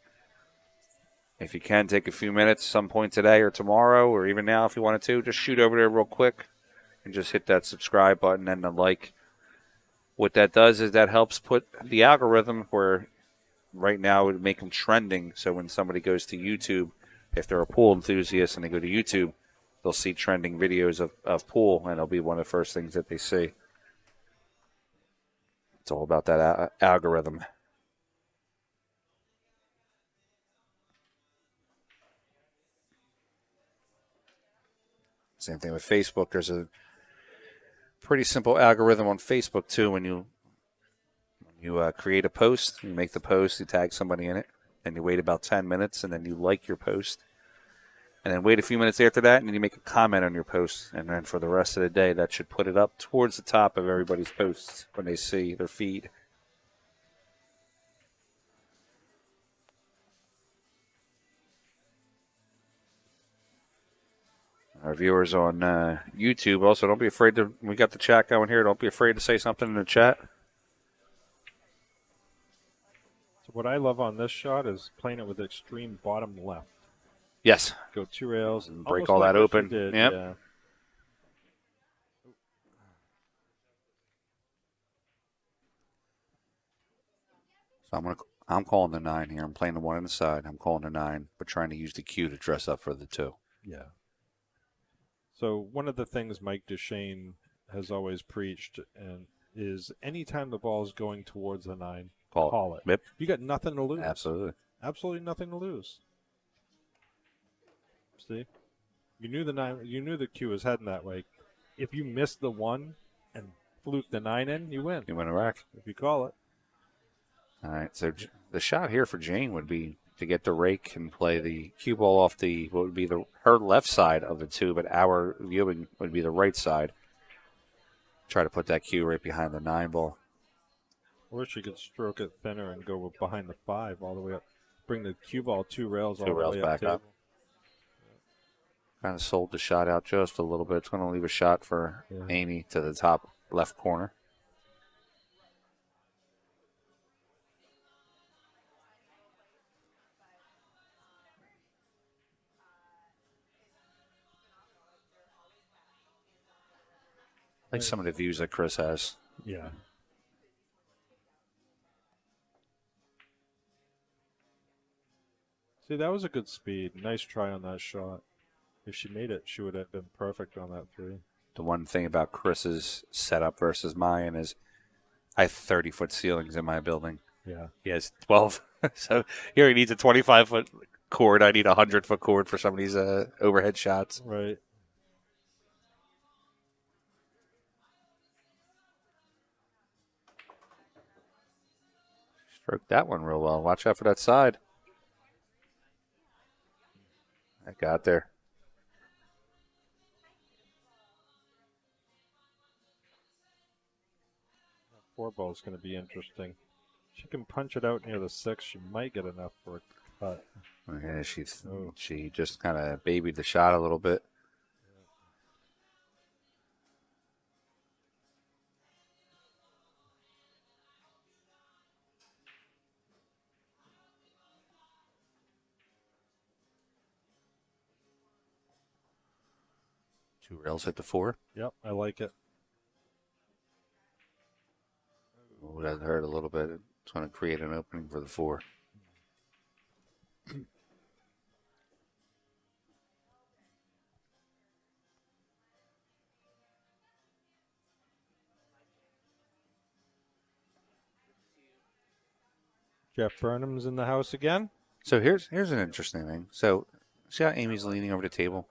If you can, take a few minutes some point today or tomorrow or even now if you wanted to, just shoot over there real quick and just hit that subscribe button and the like. What that does is that helps put the algorithm where right now it would make them trending. So when somebody goes to YouTube, if they're a pool enthusiast and they go to YouTube, they'll see trending videos of pool, and it'll be one of the first things that they see. It's all about that algorithm. Same thing with Facebook. There's a pretty simple algorithm on Facebook, too. When you create a post, you make the post, you tag somebody in it, and you wait about 10 minutes, and then you like your post. And then wait a few minutes after that, and then you make a comment on your post. And then for the rest of the day, that should put it up towards the top of everybody's posts when they see their feed. Our viewers on YouTube, also, don't be afraid to, we got the chat going here, don't be afraid to say something in the chat. So what I love on this shot is playing it with extreme bottom left. Yes. Go 2 rails And break almost all like that what she open. Did. Yep. Yeah. So I'm calling the 9 here. I'm playing the 1 on the side. I'm calling the 9, but trying to use the cue to dress up for the 2. Yeah. So one of the things Mike Duchesne has always preached and is anytime the ball is going towards the 9, call it. Yep. You got nothing to lose. Absolutely. Absolutely nothing to lose. See? You knew the 9, you knew the cue was heading that way. If you missed the 1 and fluke the 9 in, you win. You win a rack. If you call it. All right, so the shot here for Jane would be to get the rake and play the cue ball off the what would be her left side of the 2, but our viewing would be the right side. Try to put that cue right behind the 9 ball. Or she could stroke it thinner and go behind the 5 all the way up. Bring the cue ball 2 rails all the way back up. up. Kind of sold the shot out just a little bit. It's going to leave a shot for Amy to the top left corner. like some of the views that Chris has. Yeah. See, that was a good speed. Nice try on that shot. If she made it, she would have been perfect on that 3. The one thing about Chris's setup versus mine is I have 30-foot ceilings in my building. Yeah. He has 12. So here he needs a 25-foot cord. I need a 100-foot cord for some of these overhead shots. Right. Stroked that one real well. Watch out for that side. I got there. Four ball is going to be interesting. She can punch it out near the 6. She might get enough for a cut. Yeah, she just kind of babied the shot a little bit. Two rails hit the 4. Yep, I like it. Oh, that hurt a little bit. It's going to create an opening for the 4. Jeff Burnham's in the house again. So here's an interesting thing. So see how Amy's leaning over the table?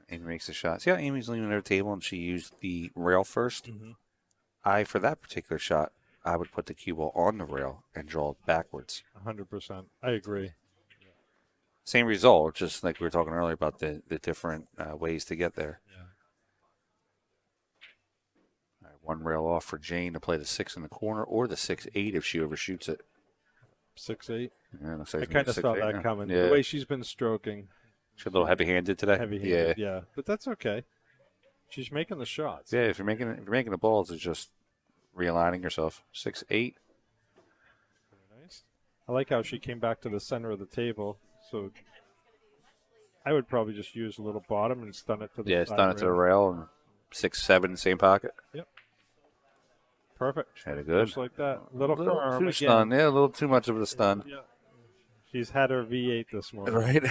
Amy makes a shot. See how Amy's leaning over the table and she used the rail first? Mm-hmm. For that particular shot, I would put the cue ball on the rail and draw it backwards. 100%. I agree. Same result, just like we were talking earlier about the different ways to get there. Yeah. All right, one rail off for Jane to play the 6 in the corner or the 6-8 if she overshoots it. 6-8. Yeah, looks like I kind of saw that coming. Yeah. The way she's been stroking. She's a little heavy-handed today. Heavy-handed, yeah. But that's okay. She's making the shots. Yeah, if you're making the balls, it's just realigning yourself. 6-8. Very nice. I like how she came back to the center of the table. So I would probably just use a little bottom and stun it to the side stun it to the rail and 6-7 same pocket. Yep. Perfect. Had it good. Just like that. Little too again. stun. Yeah, a little too much of the stun. Yeah. She's had her V8 this morning. Right.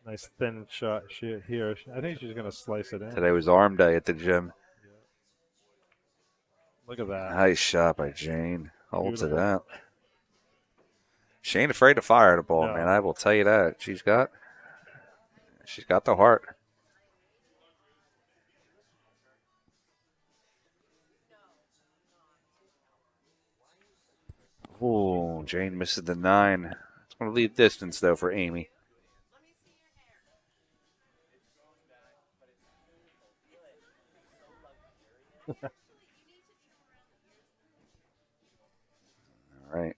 Nice thin shot here. I think she's going to slice it in. Today was arm day at the gym. Look at that. Nice shot by Jane. Hold to Beautiful. that. She ain't afraid to fire the ball, No. man. I will tell you that. She's got the heart. Ooh, Jane misses the 9. It's going to leave distance, though, for Amy. All right.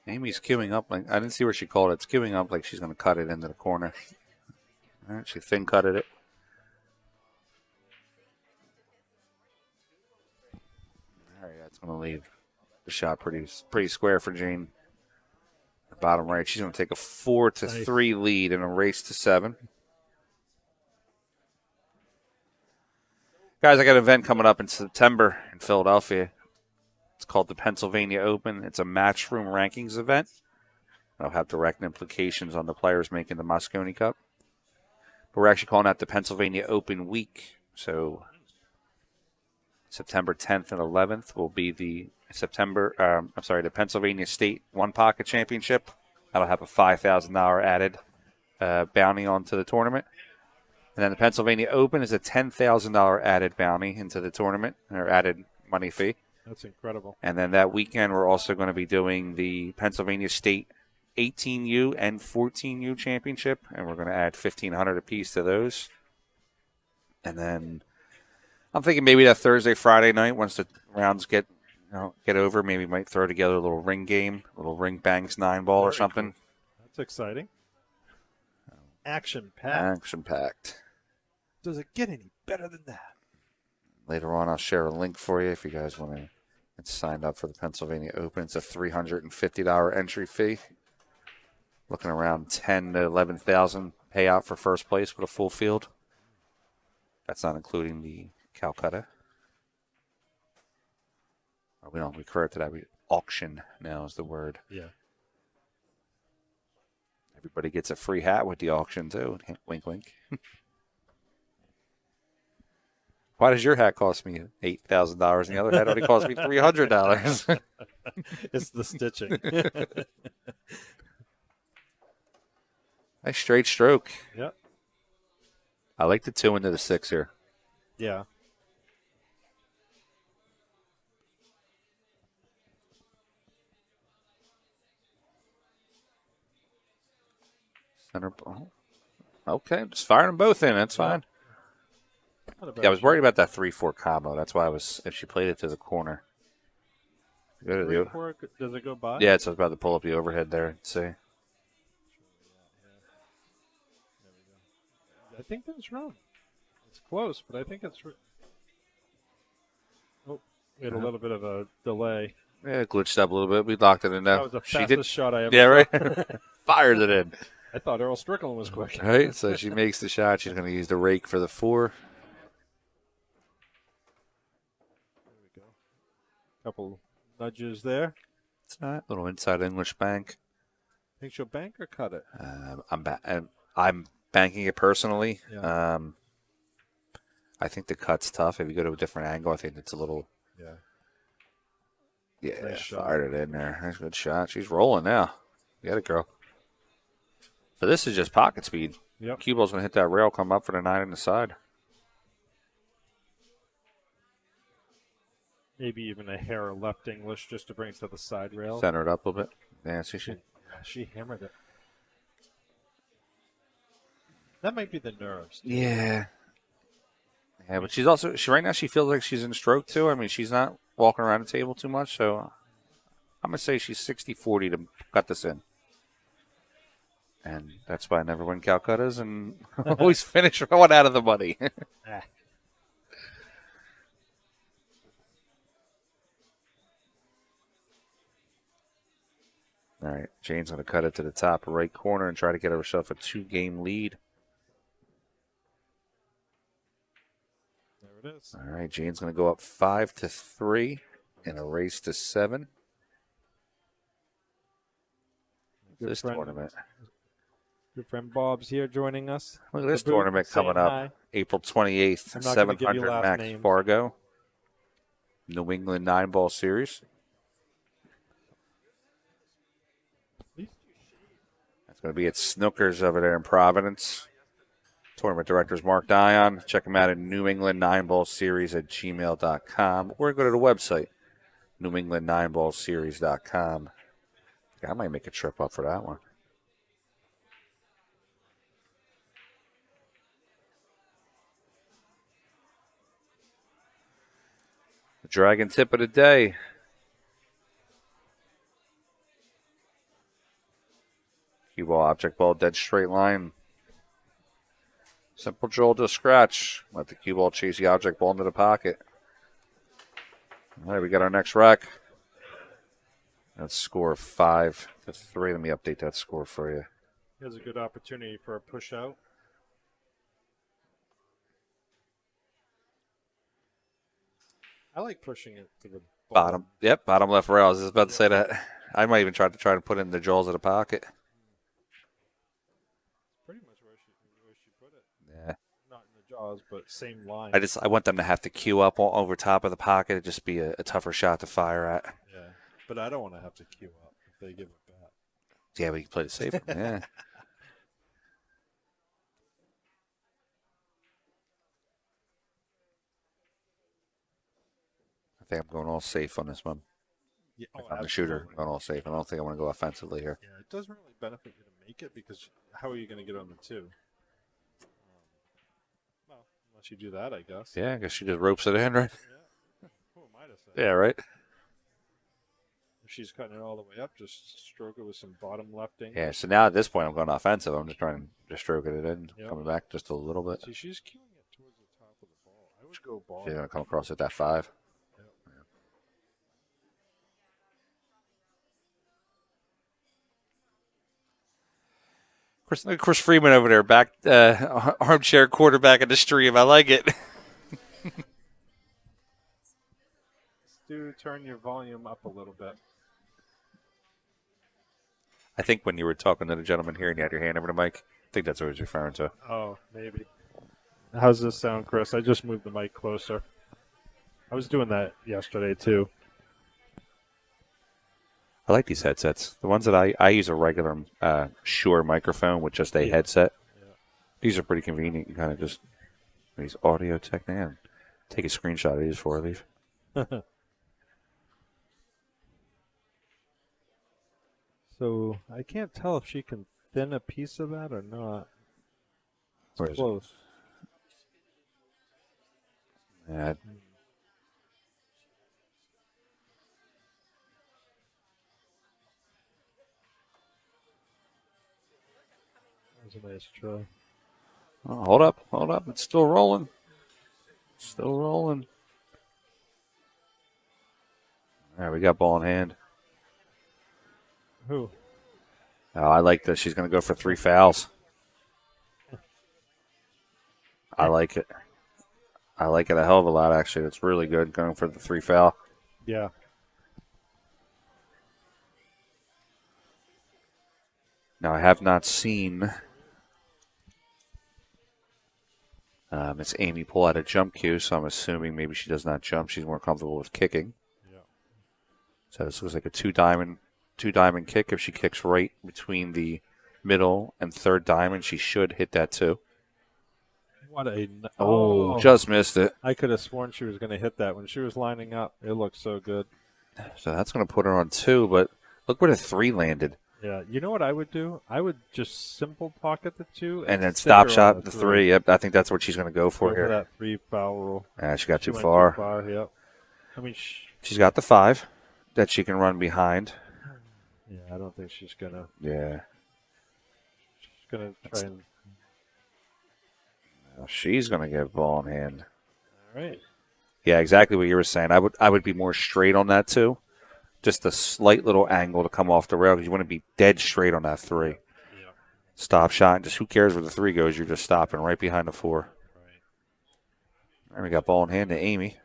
Amy's queuing up like I didn't see where she called it. It's queuing up like she's going to cut it into the corner. All right, she thin cutted it. All right, that's going to leave the shot pretty square for Jane. The bottom right, she's going to take a 4-3 lead in a race to 7. Guys, I got an event coming up in September in Philadelphia. It's called the Pennsylvania Open. It's a Match-2 rankings event. It'll have direct implications on the players making the Mosconi Cup. But we're actually calling that the Pennsylvania Open Week. So September 10th and 11th will be the Pennsylvania State One Pocket Championship. That'll have a $5,000 added bounty onto the tournament. And then the Pennsylvania Open is a $10,000 added bounty into the tournament, or added money fee. That's incredible. And then that weekend, we're also going to be doing the Pennsylvania State 18U and 14U Championship, and we're going to add $1,500 apiece to those. And then I'm thinking maybe that Thursday, Friday night, once the rounds get over, maybe might throw together a little ring game, a little ring bangs 9-ball or something. Cool. That's exciting. Action-packed. Action-packed. Does it get any better than that? Later on, I'll share a link for you if you guys want to get signed up for the Pennsylvania Open. It's a $350 entry fee. Looking around 10 to 11,000 payout for first place with a full field. That's not including the Calcutta. Oh, we don't recur to that. We auction now is the word. Yeah. Everybody gets a free hat with the auction too. Wink, wink. Why does your hat cost me $8,000 and the other hat only cost me $300? It's the stitching. Nice straight stroke. Yep. I like the 2 into the 6 here. Yeah. Center ball. Okay, just firing them both in. That's fine. Yeah, I was worried about that 3-4 combo. That's why I was. If she played it to the corner. Go to the, 3-4, does it go by? yeah, so I was about to pull up the overhead there and see. I think that's wrong. It's close, but I think it's. Oh, we had a little bit of a delay. Yeah, it glitched up a little bit. We locked it in there. That was the fastest shot I ever Yeah, saw. right? Fired it in. I thought Earl Strickland was quick. Right, so she makes the shot. She's going to use the rake for the 4. There we go. Couple nudges there. It's not. Little inside English bank. Think she'll bank or cut it? I'm banking it personally. Yeah. I think the cut's tough. If you go to a different angle, I think it's a little. Yeah. Yeah, Nice shot. fired it in there. That's a good shot. She's rolling now. Get it, girl. So this is just pocket speed. Yep. Cue ball's going to hit that rail, come up for the 9 on the side. Maybe even a hair left English just to bring it to the side rail. Center it up a little bit. Yeah, see, She hammered it. That might be the nerves. Yeah. Yeah, but she's also right now she feels like she's in stroke too. I mean, she's not walking around the table too much, so I'm gonna say she's 60-40 to cut this in. And that's why I never win Calcuttas and always finish one out of the money. Ah. All right, Jane's going to cut it to the top right corner and try to get herself a 2-game lead. There it is. All right, Jane's going to go up 5-3 in a race to 7. Good This friend. tournament. Good friend Bob's here joining us. Look at this The booth, tournament coming saying up. hi. April 28th, I'm not gonna give you 700 last Max names. Fargo. New England 9-ball series. That's going to be at Snookers over there in Providence. Tournament director is Mark Dion. Check him out at New England 9-ball series at gmail.com or go to the website, newengland9ballseries.com. I might make a trip up for that one. The Dragon tip of the day. Cue ball, object ball, dead straight line. Simple drill to scratch. Let the cue ball chase the object ball into the pocket. All right, we got our next rack. That's score 5-3. Let me update that score for you. Here's a good opportunity for a push out. I like pushing it to the Bottom. Yep, bottom left rail. I was just about to say that. I might even try to put it in the jaws of the pocket. Pretty much where she put it. Yeah. Not in the jaws, but same line. I want them to have to queue up over top of the pocket. It'd just be a tougher shot to fire at. Yeah, but I don't want to have to queue up if they give it back. Yeah, we can play it safe. Yeah. I think I'm going all safe on this one. Yeah, If I'm the shooter, I'm going all safe. I don't think I want to go offensively here. Yeah, it doesn't really benefit you to make it because how are you going to get on the 2? Well, unless you do that, I guess. Yeah, I guess she just ropes it in, right? Yeah. Who am I to say? Yeah, right? If she's cutting it all the way up, just stroke it with some bottom lefting. Yeah, so now at this point I'm going offensive. I'm just trying to stroke it in, Yep. coming back just a little bit. See, she's queuing it towards the top of the ball. I would go ball. She's going to come across at that 5. Yep. Chris Freeman over there, back armchair quarterback in the stream. I like it. Do turn your volume up a little bit. I think when you were talking to the gentleman here and you had your hand over the mic, I think that's what he was referring to. Oh, maybe. How's this sound, Chris? I just moved the mic closer. I was doing that yesterday, too. I like these headsets. The ones that I use a regular Shure microphone with just a headset. Yeah. These are pretty convenient. You kind of just, these Audio Technica, take a screenshot of these before I leave. So I can't tell if she can thin a piece of that or not. Where It's is it? close. Yeah, That was a nice try. oh, hold up. It's still rolling. Still rolling. All right, we got ball in hand. Who? Oh, I like this. She's going to go for 3 fouls. I like it. I like it a hell of a lot, actually. That's really good, going for the 3 foul. Yeah. Now, I have not seen Miss Amy pull out a jump cue, so I'm assuming maybe she does not jump. She's more comfortable with kicking. Yeah. So this looks like a two diamond kick. If she kicks right between the middle and third diamond, she should hit that too. What a... Oh, just missed it. I could have sworn she was going to hit that when she was lining up. It looked so good. So that's going to put her on 2, but look where the 3 landed. Yeah. You know what I would do? I would just simple pocket the 2 And then stick stop her on shot the 3. Yep, I think that's what she's going to go for Go here. that 3 foul rule. Yeah, she got She too went far. Too far. Yep. I mean, She's got the 5 that she can run behind. yeah. I don't think she's gonna. Yeah. She's gonna try and. Now she's going to get ball in hand. All right. Yeah, exactly what you were saying. I would be more straight on that too. Just a slight little angle to come off the rail because you want to be dead straight on that 3. Yeah. Stop shot. Just who cares where the 3 goes? You're just stopping right behind the 4. Right. And we got ball in hand to Amy.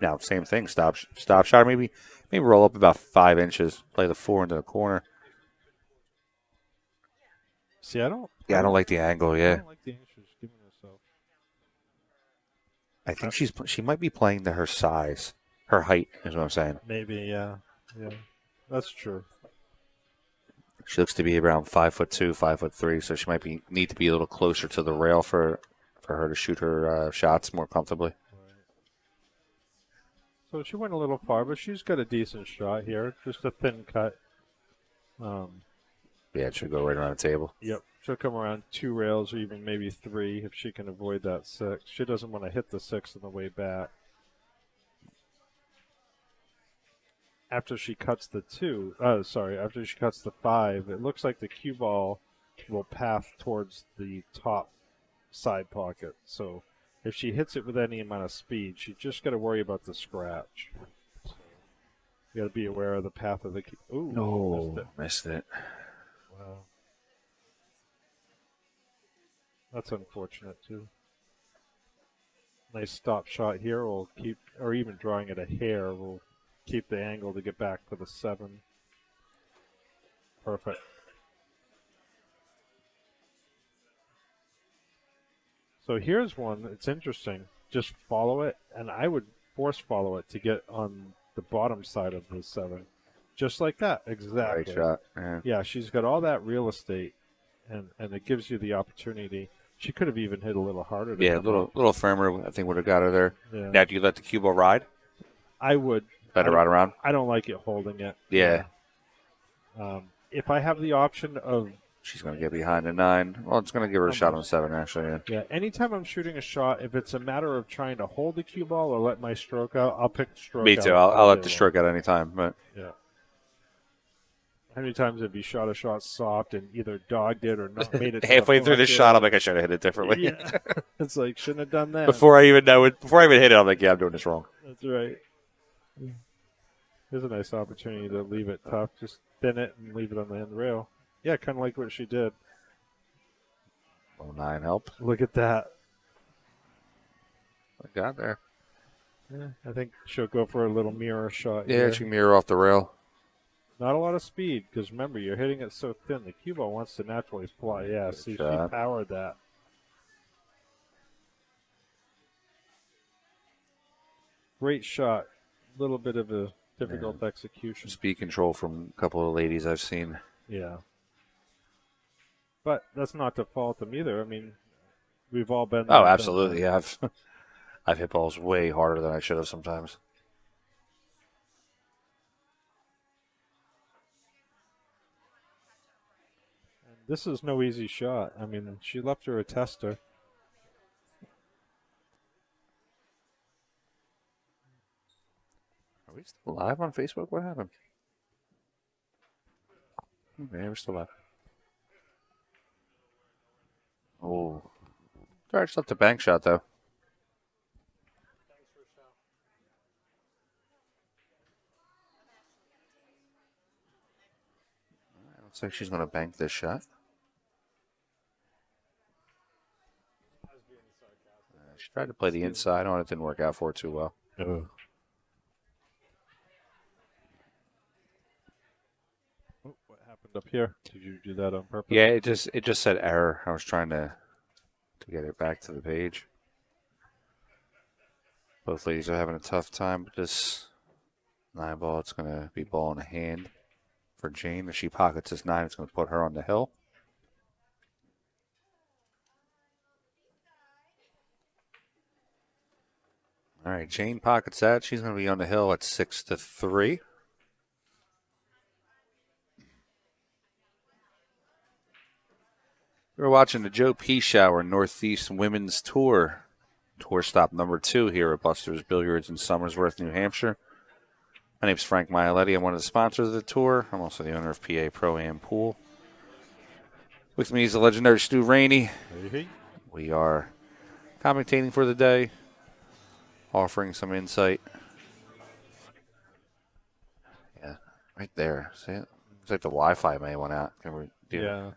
Now, same thing. Stop shot. Maybe roll up about 5 inches. Play the 4 into the corner. See, I don't. Yeah, I don't like the angle. I Yeah, don't like the angle she's giving herself. I think she might be playing to her size, her height is what I'm saying. Maybe, yeah. That's true. She looks to be around 5'2", 5'3", so she might need to be a little closer to the rail for her to shoot her shots more comfortably. So she went a little far, but she's got a decent shot here. Just a thin cut. Yeah, it should go right around the table. Yep. She'll come around 2 rails or even maybe 3 if she can avoid that 6. She doesn't want to hit the 6 on the way back. After she cuts the 2, after she cuts the 5, it looks like the cue ball will path towards the top side pocket. So if she hits it with any amount of speed, she just got to worry about the scratch. So you got to be aware of the path of the cue. Ooh, No, missed it. Wow. That's unfortunate, too. Nice stop shot here will keep, or even drawing it a hair will keep the angle to get back for the 7. Perfect. So here's one. It's interesting. Just follow it, and I would force follow it to get on the bottom side of the 7. Just like that. Exactly. Right shot. Yeah. Yeah, she's got all that real estate, and it gives you the opportunity. She could have even hit a little harder. Yeah, a little firmer, I think, would have got her there. Yeah. Now, do you let the cue ball ride? I would. Let her ride around? I don't like it holding it. Yeah. If I have the option of... She's going to get behind the 9. Well, it's going to give her a shot on 7, actually. Yeah. Yeah, anytime I'm shooting a shot, if it's a matter of trying to hold the cue ball or let my stroke out, I'll pick the stroke out. Me too. I'll let the stroke out any time. But Yeah. How many times have you shot a shot soft and either dogged it or not made it? halfway through the shot, I'm like, I should have hit it differently. Yeah. It's like, shouldn't have done that. Before I even hit it, I'm like, yeah, I'm doing this wrong. That's right. Here's a nice opportunity to leave it tough. Just thin it and leave it on the end rail. Yeah, kind of like what she did. 9 help. Look at that. I got there. Yeah, I think she'll go for a little mirror shot Yeah, here. she can mirror off the rail. Not a lot of speed, because remember, you're hitting it so thin. The cue ball wants to naturally fly. Yeah, Good see, she shot. powered that. Great shot. A little bit of a difficult execution. Speed control from a couple of ladies I've seen. Yeah. But that's not to fault them either. I mean, we've all been there. Oh, done absolutely. that. Yeah, I've hit balls way harder than I should have sometimes. This is no easy shot. I mean, she left her a tester. Are we still live on Facebook? What happened? Okay, we're still live. Oh. All right, just left a bank shot, though. Looks like she's going to bank this shot. She tried to play the inside on it. Didn't work out for her too well. Oh. What happened up here? Did you do that on purpose? Yeah, it just said error. I was trying to get it back to the page. Both ladies are having a tough time with this 9 ball. It's going to be ball in the hand for Jane. If she pockets this 9, it's going to put her on the hill. All right, Jane pockets that. She's going to be on the hill at 6-3. We're watching the Joe P. Shower Northeast Women's Tour. Tour stop number 2 here at Buster's Billiards in Somersworth, New Hampshire. My name is Frank Mialetti. I'm one of the sponsors of the tour. I'm also the owner of PA Pro-Am Pool. With me is the legendary Stu Rainey. Hey. We are commentating for the day, offering some insight. Yeah, right there. See it? Looks like the Wi-Fi may have went out. Can we do Yeah.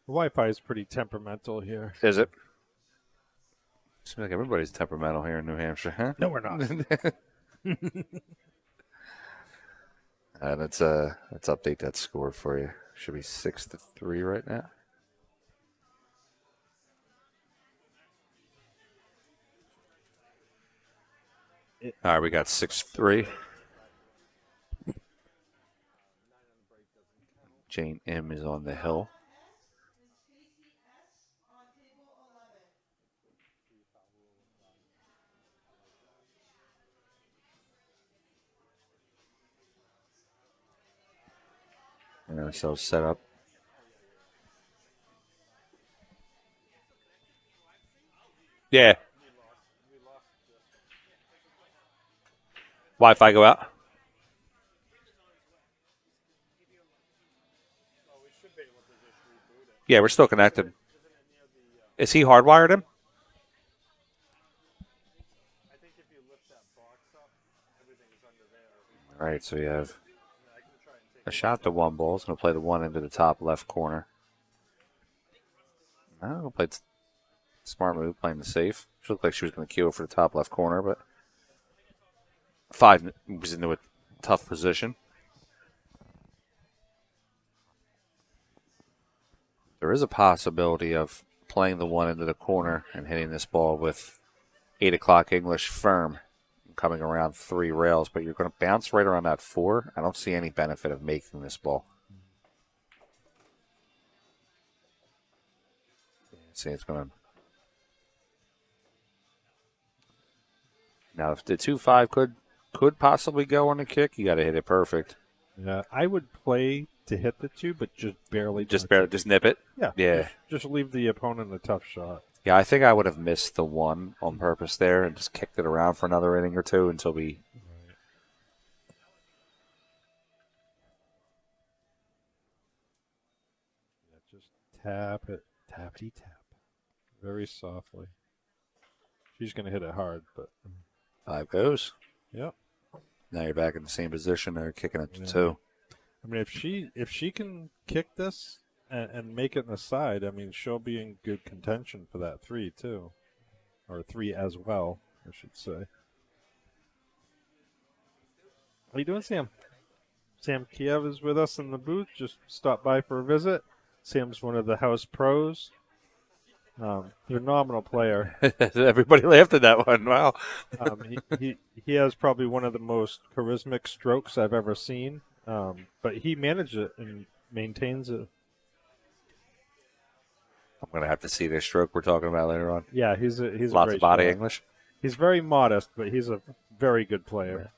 The Wi-Fi is pretty temperamental here. Is it? Seems like everybody's temperamental here in New Hampshire, huh? No, we're not. Let's update that score for you. Should be 6-3 right now. All right, we got 6-3. Jane M is on the hill. And ourselves set up. Yeah. Wi-Fi go out? Yeah, we're still connected. Is he hardwired him? All right, so you have a shot to 1 ball. It's going to play the 1 into the top left corner. No, played smart move, playing the safe. She looked like she was going to cue it for the top left corner, but 5 was into a tough position. There is a possibility of playing the 1 into the corner and hitting this ball with 8 o'clock English firm, coming around 3 rails, but you're going to bounce right around that 4. I don't see any benefit of making this ball. See, it's going to. Now, if the 2-5 could possibly go on a kick, you got to hit it perfect. Yeah, I would play to hit the 2, but just barely. Just nip it. Yeah. Yeah. Just leave the opponent a tough shot. Yeah, I think I would have missed the 1 on purpose there and just kicked it around for another inning or 2 until we. Yeah, just tap it, tappity tap, very softly. She's going to hit it hard, but 5 goes. Yep. Now you're back in the same position. They're kicking it to 2. I mean, if she can kick this and make it in the side, I mean, she'll be in good contention for that three too, or three as well, I should say. How you doing, Sam? Sam Kiev is with us in the booth. Just stopped by for a visit. Sam's one of the house pros. Phenomenal player. Everybody laughed at that one. Wow. He has probably one of the most charismatic strokes I've ever seen. But he manages it and maintains it. I'm going to have to see this stroke we're talking about later on. Yeah, he's a Lots great of body shot. English. He's very modest, but he's a very good player.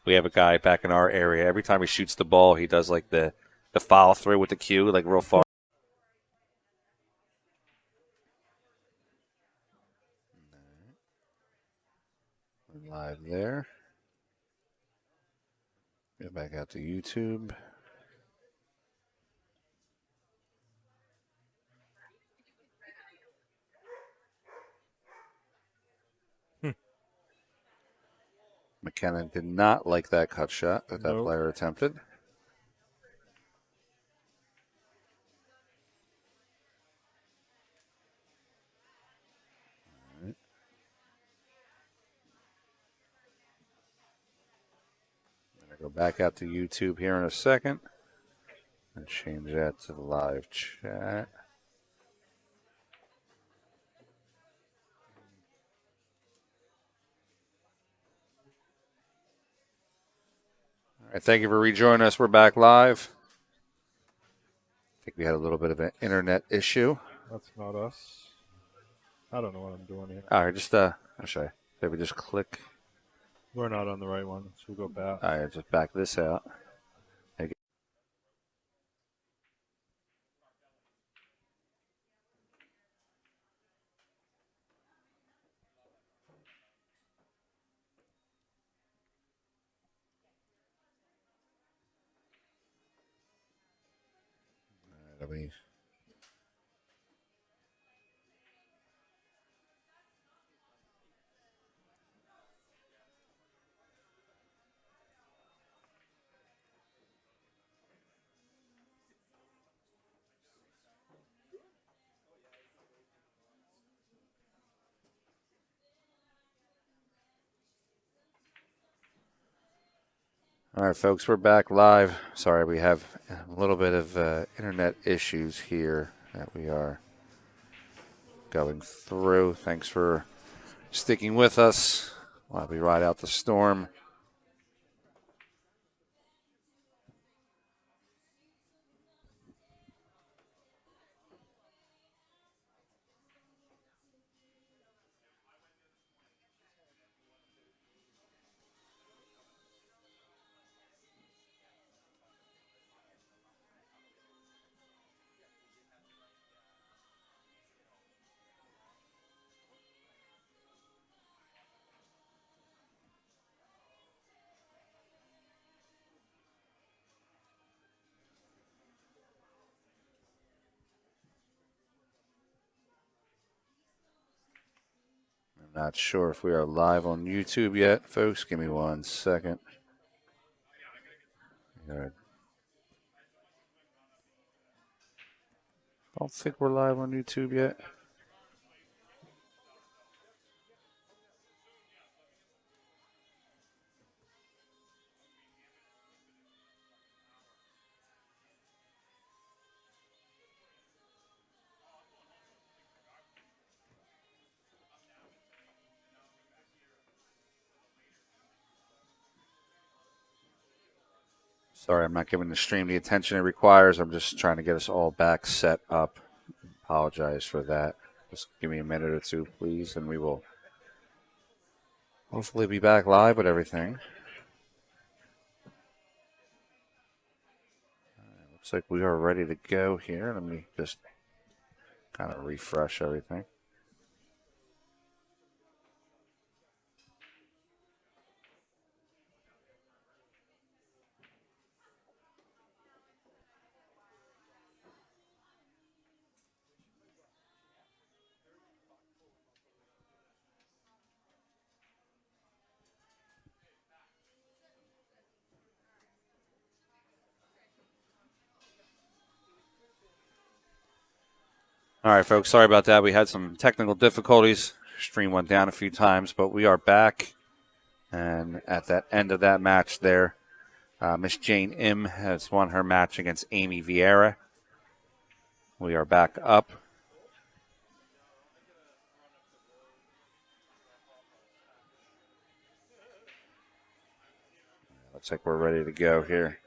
We have a guy back in our area. Every time he shoots the ball, he does like the follow through with the cue, like real far. Live there. Go back out to YouTube. McKenna did not like that cut shot that Nope. player attempted. All right. I'm going to go back out to YouTube here in a second and change that to the live chat. All right, thank you for rejoining us. We're back live. I think we had a little bit of an internet issue. That's not us. I don't know what I'm doing here. All right, just actually, maybe just click. We're not on the right one, so we'll go back. All right, just back this out. Let me. All right, folks, we're back live. Sorry, we have a little bit of internet issues here that we are going through. Thanks for sticking with us while we ride out the storm. I'm not sure if we are live on YouTube yet, folks. Give me 1 second. I don't think we're live on YouTube yet. Sorry, I'm not giving the stream the attention it requires. I'm just trying to get us all back set up. Apologize for that. Just give me a minute or two, please, and we will hopefully be back live with everything. Looks like we are ready to go here. Let me just kind of refresh everything. All right, folks, sorry about that. We had some technical difficulties. Stream went down a few times, but we are back. And at that end of that match there, Miss Jane Im has won her match against Amy Vieira. We are back up. Looks like we're ready to go here.